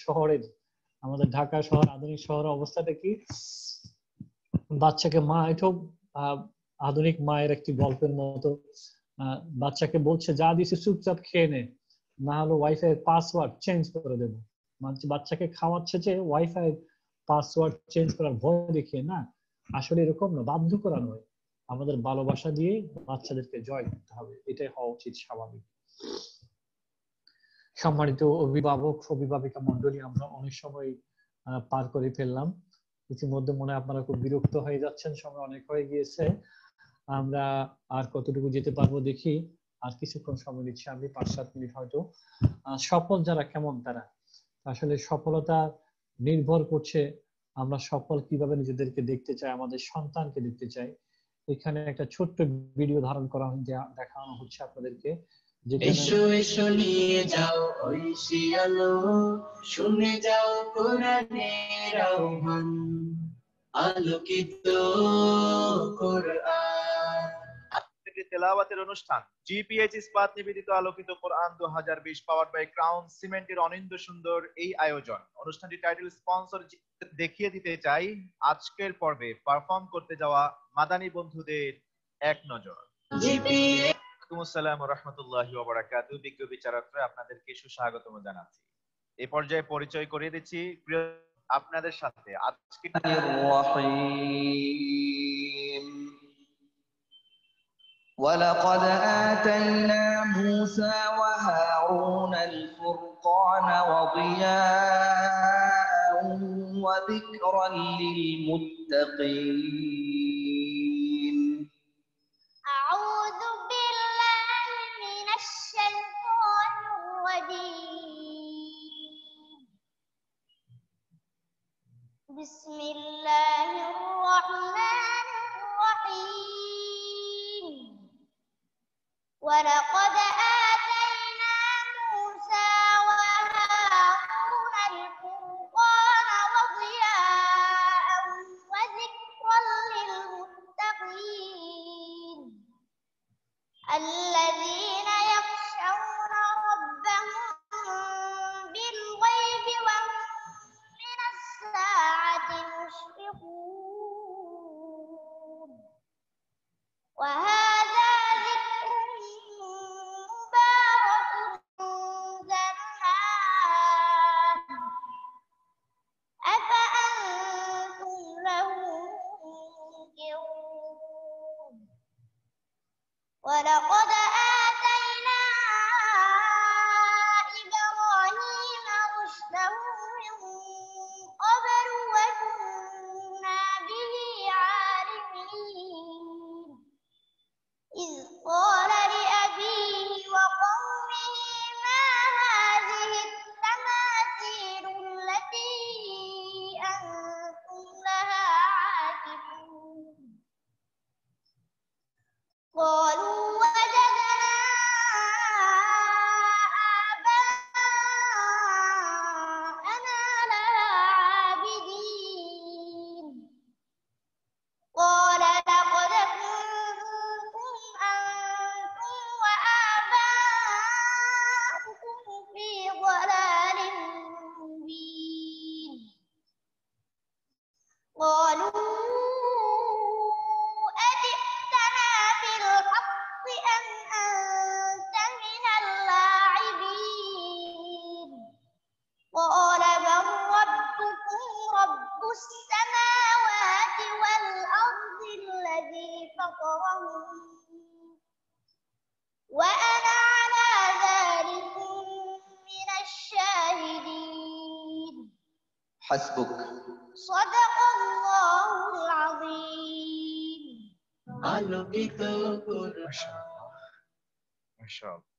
শহরের, আমাদের ঢাকা শহর, আধুনিক শহরের অবস্থাটা কি? বাচ্চাকে মা, এটাও আধুনিক মায়ের একটি গল্পের মতো, বাচ্চাকে বলছে যা দিয়েছে চুপচাপ খেয়ে নে, না হলে ওয়াইফাই এর পাসওয়ার্ড চেঞ্জ করে দেবো। বাচ্চাকে খাওয়াচ্ছে যে ওয়াইফাই পাসওয়ার্ড চেঞ্জ করার ভয় দেখিয়ে না, আসলে এরকম না, বাধ্য করা নয়, আমাদের ভালোবাসা দিয়ে বাচ্চাদেরকে জয় করতে হবে, এটাই হওয়া উচিত, স্বাভাবিক। সম্মানিত অভিভাবক, অভিভাবিকা মন্ডলী, আমরা অনেক সময় পার করে ফেললাম। ইতিমধ্যে মনে হয় আপনারা খুব বিরক্ত হয়ে যাচ্ছেন, সময় অনেক হয়ে গিয়েছে। আমরা আর কতটুকু যেতে পারবো দেখি, আর কিছুক্ষণ সময় নিচ্ছি আমি, 5-7 মিনিট হয়তো। সফল যারা কেমন তারা, আসলে সফলতা নির্ভর করছে আমরা সফল কিভাবে নিজেদেরকে দেখতে চাই, আমাদের সন্তানকে দেখতে চাই। এখানে একটা ছোট্ট ভিডিও ধারণ করা দেখানো হচ্ছে আপনাদেরকে, এসো এসো নিয়ে যাও ঐশী আলো, শুনে যাও কোরআনের আহ্বান, আলোকিত কোরআন। তেলাওয়াতের অনুষ্ঠান জিপিএইচ ইস্পাত নিবেদিত আলোকিত কোরআন 2020 পাওয়ার্ড বাই ক্রাউন সিমেন্টের অনিন্দ সুন্দর এই আয়োজন। অনুষ্ঠানটি টাইটেল স্পন্সর দেখিয়ে দিতে চাই আজকের পর্বে পারফর্ম করতে যাওয়া মাদানী বন্ধুদের এক নজর। আসসালামু রাহমাতুল্লাহি ওয়া বারাকাতুহু। বিজ্ঞ বিচারকরা আপনাদেরকে সুস্বাগতম জানাচ্ছি। এই পর্যায়ে পরিচয় করিয়ে দিচ্ছি প্রিয় আপনাদের সাথে আজকে ولقد آتينا موسى وهارون الفرقان وضياء وذكرا للمتقين. أعوذ بالله من الشيطان الرجيم. بسم الله الرحمن الرحيم. ولقد آتينا موسى وهارون الفرقان وضياء وذكرا للمتقين الذين يخشون ربهم بالغيب وهم من الساعة مشفقون. وهذا ذكر مبارك أنزلناه أفأنتم له منكرون. ولقد آتينا إبراهيم رشده من قبل وكنا به عالمين. إذ قال لأبيه وقومه ما هذه التماثيل التي أنتم لها عاكفون. قالوا وجدنا آباءنا لها عابدين. قال لقد كنتم أنتم وآباؤكم في ضلال مبين. قالوا أجئتنا بالحق أم أنت من اللاعبين. قال بل ربكم رب السماوات والأرض الذي فطرهم وأنا على ذلك من الشاهدين. حسبك. صدق الله العظيم. আলোকিত কোরআন। মাশাআল্লাহ।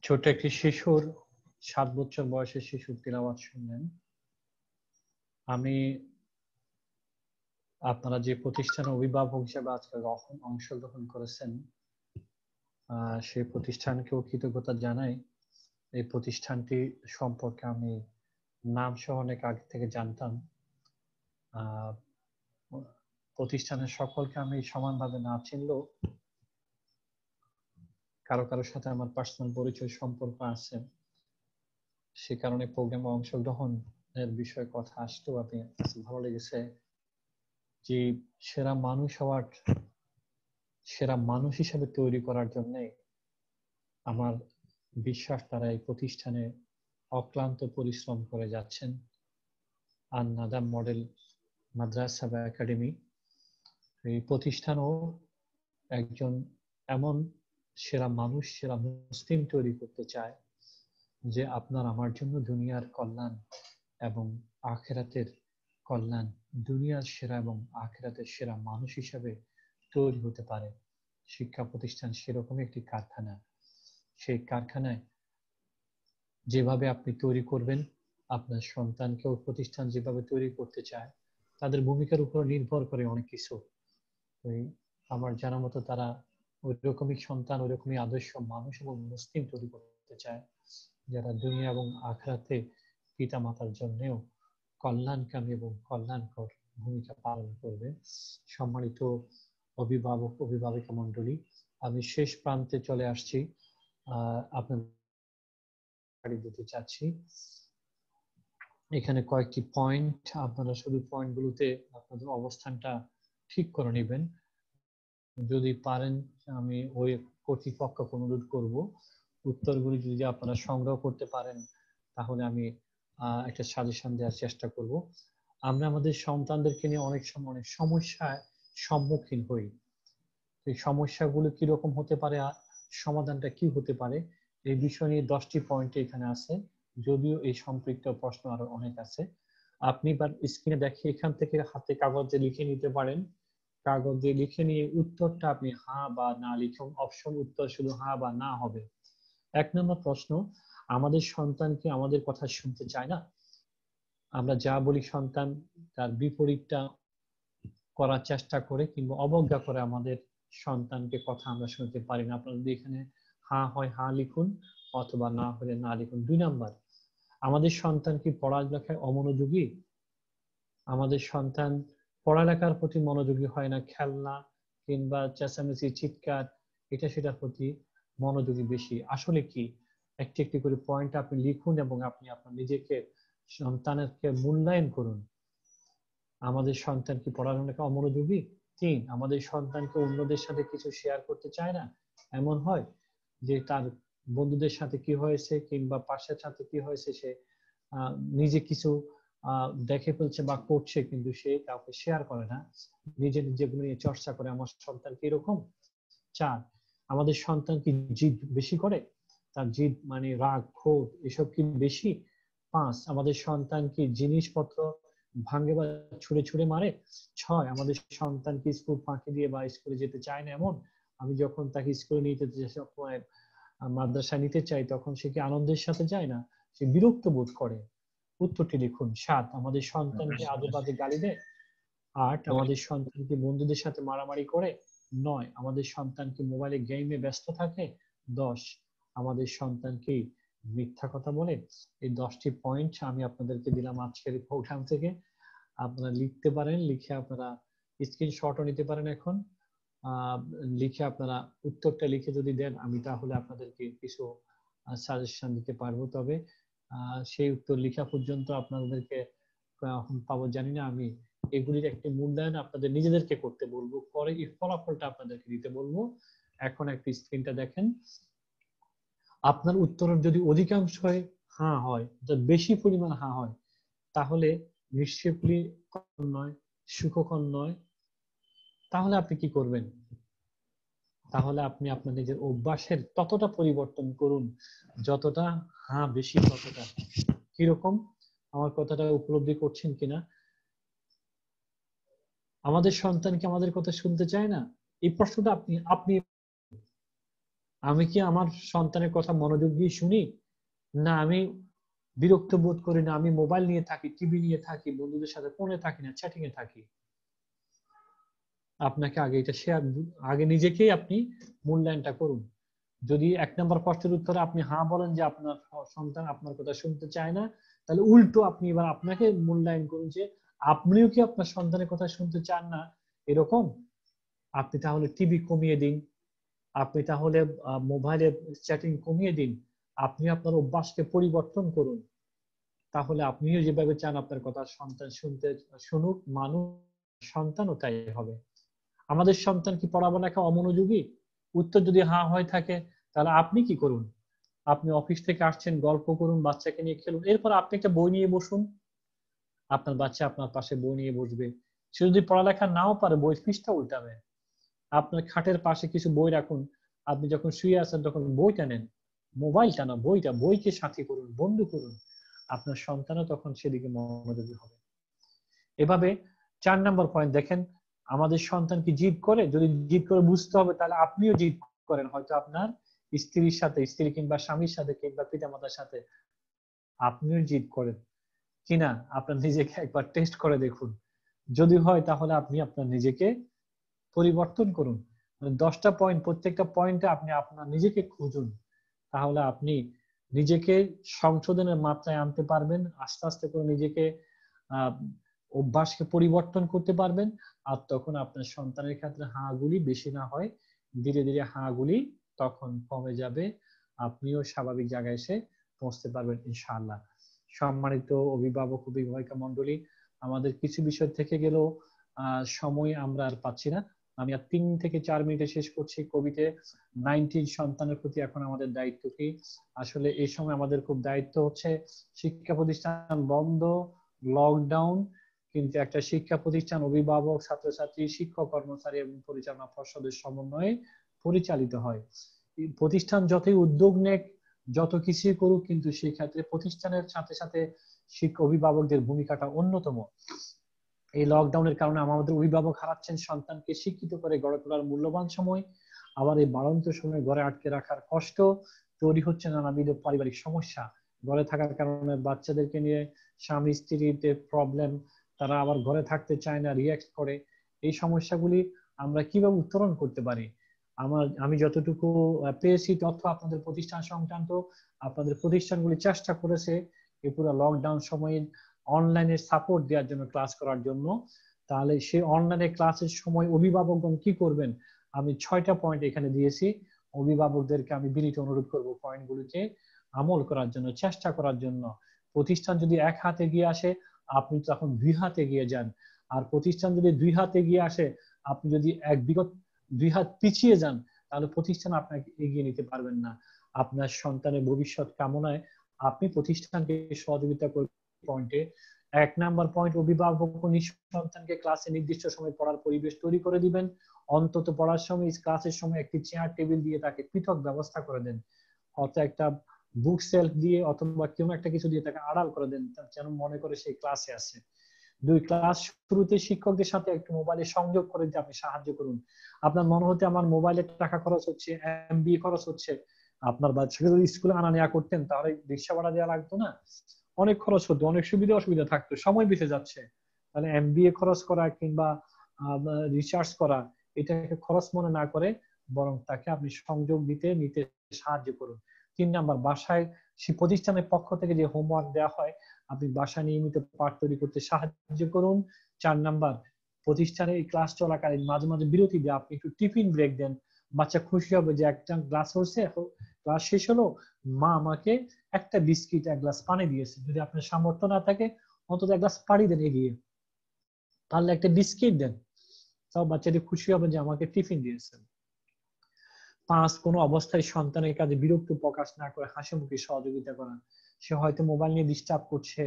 ছোট একটি শিশুর 7 বছর বয়সের শিশুর তিলাওয়াত শুনলেন। আমি আপনারা যে প্রতিষ্ঠানের অভিভাবক হিসেবে আজকে অংশগ্রহণ করেছেন সেই প্রতিষ্ঠানকেও কৃতজ্ঞতা জানাই। এই প্রতিষ্ঠানটি সম্পর্কে আমি নাম সহ অনেক আগে থেকে জানতাম। প্রতিষ্ঠানের সকলকে আমি সমানভাবে না চিনলেও কারো কারোর সাথে আমার পার্সোনাল পরিচয় সম্পর্ক আছে, সে কারণে প্রোগ্রামে অংশগ্রহণের বিষয়ে কথা আসতেও আমি ভালো লেগেছে যে সেরা মানুষ হিসেবে তৈরি করার জন্য আমার বিশ্বাস তারা এই প্রতিষ্ঠানে অক্লান্ত পরিশ্রম করে যাচ্ছেন। আর নাদাম মডেল মাদ্রাসা বা একাডেমি এই প্রতিষ্ঠানও একজন এমন সেরা মানুষ, সেরা মুসলিম তৈরি করতে চায় যে আপনার আমার জন্য দুনিয়ার কল্যাণ এবং আখিরাতের কল্যাণ, দুনিয়ার সেরা এবং আখিরাতের সেরা মানুষ হিসাবে তৈরি হতে পারে। শিক্ষা প্রতিষ্ঠান সেরকমই একটি কারখানা। সেই কারখানায় যেভাবে আপনি তৈরি করবেন, আপনার সন্তানকে ওই প্রতিষ্ঠান যেভাবে তৈরি করতে চায়, তাদের ভূমিকার উপর নির্ভর করে অনেক কিছু। আমার জানা মতো তারা ওই রকমই সন্তান, ওই রকমই আদর্শ মানুষ এবং মুসলিম তৈরি করতে চায়, যারা দুনিয়া এবং আখিরাতে পিতা মাতার জন্যেও কল্যাণকামী এবং কল্যাণকর ভূমিকা পালন করবে। সম্মানিত অভিভাবক অভিভাবিকা মণ্ডলী, আমি শেষ প্রান্তে চলে আসছি। আপনাদের দিতে চাচ্ছি এখানে কয়েকটি পয়েন্ট, আপনারা শুধু পয়েন্টগুলোতে আপনাদের অবস্থানটা ঠিক করে নেবেন। যদি পারেন আমি ওই কর্তৃপক্ষকে অনুরোধ করব উত্তরগুলি যদি আপনারা সংগ্রহ করতে পারেন, তাহলে আমি একটা সাজেশন দেওয়ার চেষ্টা করব। আমরা আমাদের সন্তানদেরকে নিয়ে অনেক সময় অনেক সমস্যার সম্মুখীন হই। এই সমস্যাগুলো কিরকম হতে পারে, সমাধানটা কি হতে পারে, এই বিষয় নিয়ে 10টি পয়েন্ট এখানে আছে, যদিও এই সম্পৃক্ত প্রশ্ন আরো অনেক আছে। আপনি স্ক্রিনে দেখে এখান থেকে হাতে কাগজে লিখে নিতে পারেন। কাগজে লিখে নিয়ে উত্তরটা আপনি হ্যাঁ বা না লিখুন। অপশন উত্তর শুধু হ্যাঁ বা না হবে। 1 নম্বর প্রশ্ন, আমাদের সন্তানকে আমাদের কথা শুনতে চায় না। আমরা যা বলি সন্তান তার বিপরীতটা করার চেষ্টা করে কিংবা অবজ্ঞা করে আমাদের সন্তানকে কথা আমরা শুনতে পারি না। আপনারা যদি এখানে হ্যাঁ হয় হ্যাঁ লিখুন, অথবা না হলে না লিখুন। 2 নাম্বার, আমাদের সন্তান কি পড়ালেখায় অমনোযোগী? আমাদের সন্তান পড়ালেখার প্রতি মনোযোগী হয় না, খেলনা কিংবা চেঁচামেচি চিৎকার এটা সেটার প্রতি মনোযোগী বেশি। আসলে কি? একটি একটি করে পয়েন্ট আপনি লিখুন এবং আপনি আপনার নিজেকে সন্তানকে মূল্যায়ন করুন। আমাদের সন্তান কি পড়ালেখা অমনোযোগী? 3, আমাদের সন্তানকে অন্যদের সাথে কিছু শেয়ার করতে চায় না। এমন হয় যে তার বন্ধুদের সাথে কি হয়েছে কিংবা পাশের সাথে কি হয়েছে সে নিজে কিছু দেখে ফেলছে বা করছে, কিন্তু সে কাউকে শেয়ার করে না, নিজে যেগুলো নিয়ে চর্চা করে। আমার সন্তান কি এরকম? 4, আমাদের সন্তান কি জিদ বেশি করে? তার জিদ মানে রাগ ক্ষোভ এসব কি বেশি? 5, আমাদের সন্তান কি জিনিসপত্র ভাঙে বা ছুঁড়ে ছুঁড়ে মারে? 6, আমাদের সন্তান কি স্কুল ফাঁকি দিয়ে বা স্কুলে যেতে চায় না এমন? আমি যখন তাকে স্কুলে নিয়ে যেতে চাই, মাদ্রাসা নিতে চাই, তখন সে কি আনন্দের সাথে যায় না, সে বিরক্ত বোধ করে? উত্তরটি লিখুন। 7, আমাদের সন্তানকে আজে বাজে গালি দেয়? 8, আমাদের সন্তান কি বন্ধুদের সাথে মারামারি করে? 9, আমাদের সন্তান কি মোবাইলে গেমে ব্যস্ত থাকে? 10, আমাদের সন্তান কি মিথ্যা কথা বলে? এই 10টি পয়েন্ট আমি আপনাদেরকে দিলাম আজকের প্রোগ্রাম থেকে। আপনারা লিখতে পারেন, লিখে আপনারা স্ক্রিনশটও নিতে পারেন। এখন লিখে আপনারা উত্তরটা লিখে যদি দেন, আমি তাহলে আপনাদেরকে কিছু সাজেশন দিতে পারবো। তবে সেই উত্তর লেখা পর্যন্ত আপনাদেরকে কখন পাবো জানি না। আমি এগুলির একটি মূল্যায়ন আপনাদের নিজেদেরকে করতে বলবো, পরে এই ফলাফলটা আপনাদেরকে দিতে বলবো। এখন একটু স্ক্রিনটা দেখেন। আপনার উত্তরের যদি অধিকাংশ হ্যাঁ হয়, বেশি পরিমাণ হ্যাঁ হয়, তাহলে নিশ্চয়ই নয়, সুখকর নয়। তাহলে আপনি কি করবেন? তাহলে আপনি আপনার নিজের অভ্যাসের ততটা পরিবর্তন করুন যতটা হ্যাঁ বেশি ততটা। কিরকম? আমার কথাটা উপলব্ধি করছেন কিনা? আমাদের সন্তান কি আমাদের কথা শুনতে চায় না? এই প্রশ্নটা আপনি আমি কি আমার সন্তানের কথা মনোযোগ দিয়ে শুনি, না আমি বিরক্ত বোধ করি, না আমি মোবাইল নিয়ে থাকি, টিভি নিয়ে থাকি, বন্ধুদের সাথে ফোনে থাকি, না চ্যাটিং এ থাকি? আপনাকে আগে এটা আগে নিজেকেই আপনি মূল্যায়নটা করুন। যদি 1 নম্বর প্রশ্নের উত্তরে আপনি হ্যাঁ বলেন যে আপনার সন্তান আপনার কথা শুনতে চায় না, তাহলে উল্টো আপনি এবার আপনাকে মূল্যায়ন করুন যে আপনিও কি আপনার সন্তানের কথা শুনতে চান না এরকম? আপনি তাহলে টিভি কমিয়ে দিন, আপনি তাহলে মোবাইলে চ্যাটিং কমিয়ে দিন, আপনি আপনার অভ্যাসকে পরিবর্তন করুন। তাহলে আপনিও যেভাবে চান আপনার কথা সন্তান শুনুক, মানুষ, সন্তানও তাই হবে। আমাদের সন্তান কি পড়ালেখা অমনোযোগী? উত্তর যদি হ্যাঁ হয়ে থাকে, তাহলে আপনি কি করুন? আপনি অফিস থেকে আসছেন, গল্প করুন, বাচ্চাকে নিয়ে খেলুন, এরপর আপনি একটা বই নিয়ে বসুন। আপনার বাচ্চা আপনার পাশে বই নিয়ে বসবে। সে যদি পড়ালেখা নাও পারে, বই পৃষ্ঠা উল্টাবে। আপনার খাটের পাশে কিছু বই রাখুন, আপনি যখন শুয়ে আছেন তখন বইটা নেন, মোবাইলটা না বইটা, বইকে সাথী করুন, বন্ধু করুন। আপনার সন্তানও তখন সেদিকে মনোযোগী হবে। এভাবে 4 নম্বর পয়েন্ট দেখেন, আমাদের সন্তান কি জিদ করে? যদি জিদ করে বুঝতে হবে তাহলে আপনিও জিদ করেন, হয়তো আপনার স্ত্রীর সাথে, স্ত্রী কিংবা স্বামীর সাথে কিংবা পিতামাতার সাথে আপনিও জিদ করেন কিনা আপনার নিজেকে একবার টেস্ট করে দেখুন। যদি হয় তাহলে আপনি আপনার নিজেকে পরিবর্তন করুন। 10টা পয়েন্ট, প্রত্যেকটা পয়েন্টে আপনি আপনার নিজেকে খুঁজুন, তাহলে আপনি নিজেকে সংশোধনের মাত্রায় আনতে পারবেন, আস্তে আস্তে করে নিজেকে অভ্যাসকে পরিবর্তন করতে পারবেন। আর তখন আপনার সন্তানের ক্ষেত্রে হাঁগুলি বেশি না হয়, ধীরে ধীরে হাঁগুলি তখন কমে যাবে, আপনিও স্বাভাবিক জায়গায় এসে পৌঁছতে পারবেন ইনশাআল্লাহ। সম্মানিত অভিভাবক অভিভাবিকা মন্ডলী, আমাদের কিছু বিষয় থেকে গেলেও সময় আমরা আর পাচ্ছি না। আমি আর 3 থেকে 4 মিনিটে শেষ করছি। কোভিডে 19 সন্তানের প্রতি এখন আমাদের দায়িত্ব কি? আসলে এই সময় আমাদের খুব দায়িত্ব হচ্ছে, শিক্ষা প্রতিষ্ঠান বন্ধ, লকডাউন, কিন্তু একটা শিক্ষা প্রতিষ্ঠান অভিভাবক, ছাত্রছাত্রী, শিক্ষক, কর্মচারী এবং পরিচালনা পর্ষদের সমন্বয়ে পরিচালিত হয়। প্রতিষ্ঠান যতই উদ্যোগ নেক, যত কিছুই করুক, কিন্তু সেই ক্ষেত্রে প্রতিষ্ঠানের সাথে সাথে শিক্ষক অভিভাবকদের ভূমিকাটা অন্যতম। এই লকডাউনের কারণে আমাদের অভিভাবক হারাচ্ছেন সন্তানকে শিক্ষিত করে গড়ে তোলার মূল্যবান সময়। আবার এই বাড়ন্ত সময় ঘরে আটকে রাখার কষ্ট, তৈরি হচ্ছে নানাবিধ পারিবারিক সমস্যা। ঘরে থাকার কারণে বাচ্চাদেরকে নিয়ে স্বামী স্ত্রীতে প্রবলেম, তারা আবার ঘরে থাকতে চায় না, রিঅ্যাক্ট করে। এই সমস্যাগুলি আমরা কিভাবে উত্তরণ করতে পারি? আমি যতটুকু পেয়েছি তথ্য আপনাদের প্রতিষ্ঠান সংক্রান্ত, আপনাদের প্রতিষ্ঠানগুলি চেষ্টা করেছে এই পুরো লকডাউন সময়ে অনলাইনে সাপোর্ট দেওয়ার জন্য, ক্লাস করার জন্য। তাহলে সেই অনলাইনে ক্লাসের সময় অভিভাবকগণ কি করবেন? আমি 6টা পয়েন্ট এখানে দিয়েছি। অভিভাবকদেরকে আমি বিনীত অনুরোধ করব পয়েন্টগুলিকে আমল করার জন্য, চেষ্টা করার জন্য। প্রতিষ্ঠান যদি 1 হাতে এগিয়ে আসে, আপনি তখন 2 হাতে এগিয়ে যান। আর প্রতিষ্ঠান যদি 2 হাতে এগিয়ে আসে, আপনি যদি বিগত 2 হাত পিছিয়ে যান, তাহলে প্রতিষ্ঠান আপনাকে এগিয়ে নিতে পারবেন না। আপনার সন্তানের ভবিষ্যৎ কামনায় আপনি প্রতিষ্ঠানকে সহযোগিতা করবেন। পয়েন্টে 1 নাম্বার পয়েন্ট, অভিভাবক নিজ সন্তানকে ক্লাসে নির্দিষ্ট সময় পড়ার পরিবেশ তৈরি করে দিবেন। অন্তত পড়ার সময়, ক্লাসের সময় একটি চেয়ার টেবিল দিয়ে তাকে পৃথক ব্যবস্থা করে দেন, অথবা একটা বুক সেলফ দিয়ে অথবা কোনো একটা কিছু দিয়ে তাকে আড়াল করে দেন, যেন মনে করে সেই ক্লাসে আছে। 2, ক্লাস শুরুতে শিক্ষকদের সাথে একটু মোবাইলে সংযোগ করে দিতে আপনি সাহায্য করুন। আপনার মনে হতে আমার মোবাইলে টাকা খরচ হচ্ছে, এমবি খরচ হচ্ছে, আপনার বাচ্চাকে যদি স্কুলে আনা নেওয়া করতেন তাহলে রিক্সা ভাড়া দেওয়া লাগতো না, অনেক খরচ হতো, অনেক সুবিধা অসুবিধা থাকতো, সময় বেঁচে যাচ্ছে। তাহলে এমবিএ খরচ করা কিংবা রিসার্চ করা, এটাকে খরচ মনে না করে বরং তাকে আপনি সংযোগ নিতে সাহায্য করুন। 3 নাম্বার, বাসায় প্রতিষ্ঠানের পক্ষ থেকে যে হোমওয়ার্ক দেওয়া হয়, আপনি বাসায় নিয়মিত পাঠ তৈরি করতে সাহায্য করুন। 4 নাম্বার, প্রতিষ্ঠানে এই ক্লাস চলাকালীন মাঝে মাঝে বিরতি দিয়ে আপনি একটু টিফিন ব্রেক দেন। বাচ্চা খুশি হবে যে একটা ক্লাস হচ্ছে, ক্লাস শেষ হলো, মা আমাকে একটা বিস্কিট, 1 গ্লাস পানি দিয়েছে। যদি আপনার সামর্থ্য না থাকে, অন্তত 1 গ্লাস পানি দেন এগিয়ে, তাহলে একটা বিস্কিট দেন, তাও বাচ্চাটি খুশি হবে যে আমাকে টিফিন দিয়েছেন। 5, কোনো অবস্থায় সন্তানের কাজে বিরক্ত প্রকাশ না করে হাসি মুখে সহযোগিতা করা। সে হয়তো মোবাইল নিয়ে ডিস্টার্ব করছে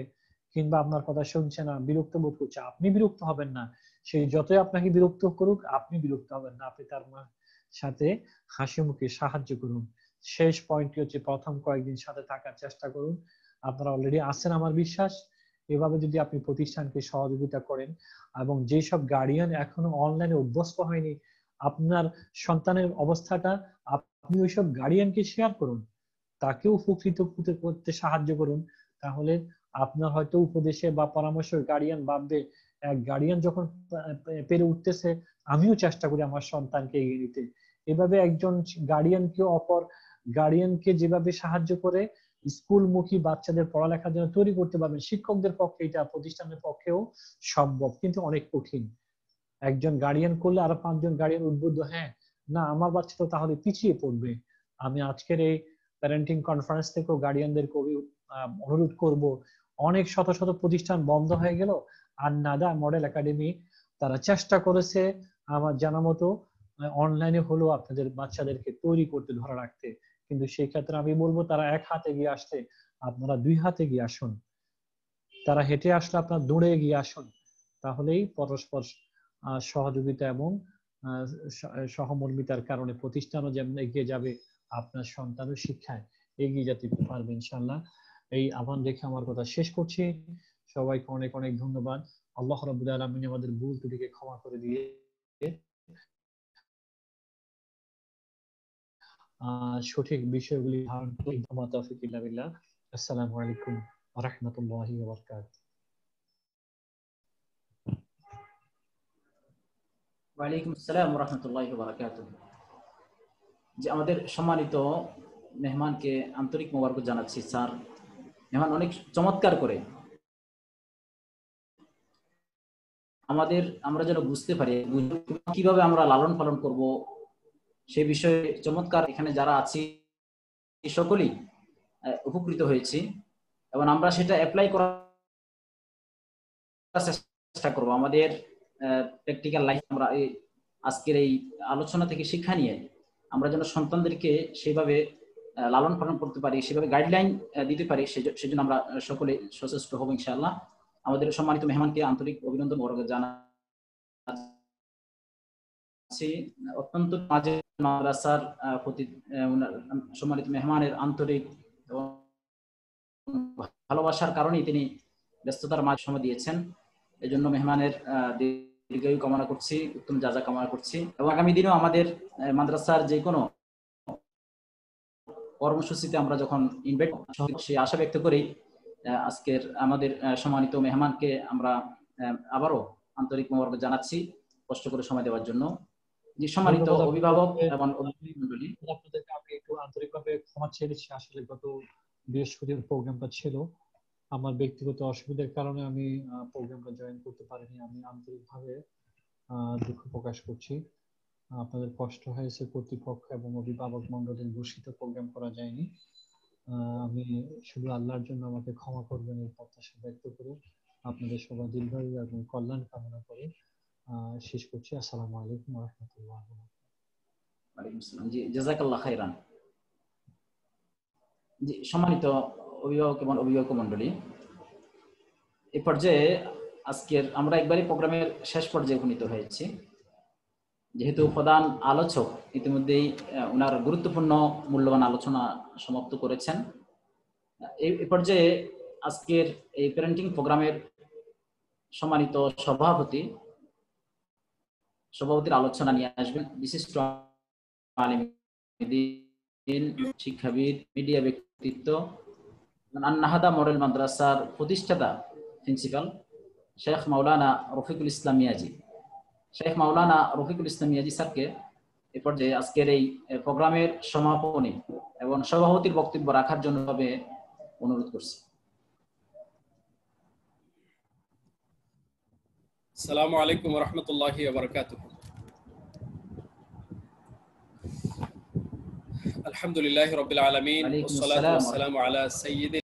কিংবা আপনার কথা শুনছে না, বিরক্ত বোধ করছে, আপনি বিরক্ত হবেন না। সে যতই আপনাকে বিরক্ত করুক, আপনি বিরক্ত হবেন না, আপনি তার সাথে হাসি মুখে সাহায্য করুন। শেষ পয়েন্টটি হচ্ছে, প্রথম কয়েকদিন সাথে থাকার চেষ্টা করুন। আপনারা অলরেডি আছেন আমার বিশ্বাস। এভাবে যদি আপনি প্রতিষ্ঠানকে সহযোগিতা করেন, এবং যেসব গার্ডিয়ান এখনো অনলাইনে অভ্যস্ত হয়নি, আপনার সন্তানের অবস্থাটা আপনি ওইসব গার্ডিয়ানকে শেয়ার করুন, তাকেও উপকৃত করতে সাহায্য করুন। তাহলে আপনার হয়তো উপদেশে বা পরামর্শ গার্ডিয়ান ভাববে, এক গার্ডিয়ান যখন পেরে উঠতেছে, আমিও চেষ্টা করি আমার সন্তানকে এগিয়ে নিতে। এভাবে একজন গার্ডিয়ানকে অপর গার্ডিয়ানকে যেভাবে সাহায্য করে স্কুলমুখী বাচ্চাদের পড়ালেখার জন্য তৈরি করতে পারবেন, শিক্ষকদের পক্ষে এটা প্রতিষ্ঠানের পক্ষেও সম্ভব, কিন্তু অনেক কঠিন। একজন গার্ডিয়ান করলে আরো 5 জন গার্ডিয়ান উদ্বুদ্ধ, হ্যাঁ না আমার বাচ্চা তো তাহলে পিছিয়ে পড়বে। আমি আজকের এই প্যারেন্টিং কনফারেন্স থেকেও গার্ডিয়ানদেরকে অনুরোধ করব, অনেক শত শত প্রতিষ্ঠান বন্ধ হয়ে গেল, আর নাদা মডেল একাডেমি তারা চেষ্টা করেছে আমার জানা মতো অনলাইনে হলেও আপনাদের বাচ্চাদেরকে তৈরি করতে, ধরে রাখতে। কিন্তু সেই ক্ষেত্রে আমি বলবো তারা 1 হাতে এগিয়ে আসতে, আপনারা 2 হাতে এগিয়ে আসুন। তারা হেঁটে আসলে আপনার দৌড়ে এগিয়ে আসুন, তাহলেই পরস্পর সহযোগিতা এবং সহমর্মিতার কারণে প্রতিষ্ঠানও যেমন এগিয়ে যাবে, আপনার সন্তানও শিক্ষায় এগিয়ে যেতে পারবে ইনশাআল্লাহ। এই আহ্বান রেখে আমার কথা শেষ করছি। সবাইকে অনেক অনেক ধন্যবাদ। আল্লাহ রাব্বুল আলামিন আমাদের ভুল ত্রুটিকে ক্ষমা করে দিয়ে সঠিক বিষয়গুলি ধারণ করে তৌফিক ইল্লা বিল্লাহ। আসসালামু আলাইকুম ওয়া রাহমাতুল্লাহি ওয়া বারাকাতুহু। ওয়ালাইকুম আসসালাম ওয়া রাহমাতুল্লাহি ওয়া বারাকাতুহু। যে আমাদের সম্মানিত মেহমানকে আন্তরিক মোবারক জানাচ্ছি। স্যার মেহমান অনেক চমৎকার করে আমরা যেন বুঝতে পারি কিভাবে আমরা লালন পালন করব সেই বিষয়ে চমৎকার এখানে যারা আছি সকলেই উপকৃত হয়েছি এবং আমরা সেটা অ্যাপ্লাই করার চেষ্টা করব। আমাদের প্র্যাকটিক্যাল লাইফ আমরা আজকের এই আলোচনা থেকে শিক্ষা নিয়ে আমরা যেন সন্তানদেরকে সেভাবে লালন পালন করতে পারি, সেভাবে গাইডলাইন দিতে পারি, সেজন্য আমরা সকলে সচেষ্ট হব ইনশাআল্লাহ। আমাদের সম্মানিত মেহমানকে আন্তরিক অভিনন্দন ও জানাচ্ছি। অত্যন্ত মাঝে মাদ্রাসার প্রতি সম্মানিত মেহমানের আন্তরিক এবং ভালোবাসার কারণেই তিনি ব্যস্ততার মাঝে সময় দিয়েছেন। এই জন্য মেহমানের দীর্ঘায়ু কামনা করছি, উত্তম জাযা কামনা করছি এবং আগামী দিনেও আমাদের মাদ্রাসার যে কোনো কর্মসূচিতে আমরা যখন ইনভাইট সেই আশা ব্যক্ত করি আজকের আমাদের সম্মানিত মেহমানকে আমরা আবারও আন্তরিক মোবারক জানাচ্ছি কষ্ট করে সময় দেওয়ার জন্য। যে সম্মানিত অভিভাবক এবং মণ্ডলী, আপনাদেরকে আমি একটু আন্তরিকভাবে ক্ষমা চেয়েছি। আসলে গত বৃহস্পতিবার প্রোগ্রামটা ছিল, আমার ব্যক্তিগত অসুবিধার কারণে আমি প্রোগ্রামটা জয়েন করতে পারিনি। আমি আন্তরিকভাবে দুঃখ প্রকাশ করছি। আপনাদের কষ্ট হয়েছে, কর্তৃপক্ষ এবং অভিভাবক মণ্ডলীর ঘোষিত প্রোগ্রাম করা যায়নি। আমি শুধু আল্লাহর জন্য আমাকে ক্ষমা করবেন এই প্রত্যাশা ব্যক্ত করে আপনাদের সবার দীর্ঘায়ু এবং কল্যাণ কামনা করে শেষ করছি। আসসালামু আলাইকুম ওয়া রাহমাতুল্লাহি ওয়া বারাকাতুহু। ওয়ালাইকুম আসসালাম। জি, জাযাকাল্লাহ খাইরান। জি, সম্মানিত অভিভাবক এবং অভিভাবক মণ্ডলী, এই পর্যায়ে আজকের আমরা একবারই প্রোগ্রামের শেষ পর্যায়ে উপনীত হয়েছি। যেহেতু প্রধান আলোচক ইতিমধ্যেই ওনার গুরুত্বপূর্ণ মূল্যবান আলোচনা সমাপ্ত করেছেন, এই পর্যায়ে আজকের এই প্যারেন্টিং প্রোগ্রামের সম্মানিত সভাপতির আলোচনা নিয়ে আসবেন বিশিষ্ট আলেম দ্বীন, শিক্ষাবিদ, মিডিয়া ব্যক্তিত্ব, আন-নাহাদা মডেল মাদ্রাসার প্রতিষ্ঠাতা প্রিন্সিপাল শেখ মাওলানা রফিকুল ইসলাম মিয়াজি। শেখ মাওলানা রফিকুল ইসলাম মিয়াজি স্যারকে এ পর্যায়ে আজকের এই প্রোগ্রামের সমাপনী এবং সভাপতির বক্তব্য রাখার জন্য অনুরোধ করছি। আসসালামু আলাইকুম ওয়া রাহমাতুল্লাহি ওয়া বারাকাতুহু। আলহামদুলিল্লাহি রাব্বিল আলামিন ওয়াস সালাতু ওয়াস সালামু আলা সাইয়্যিদিল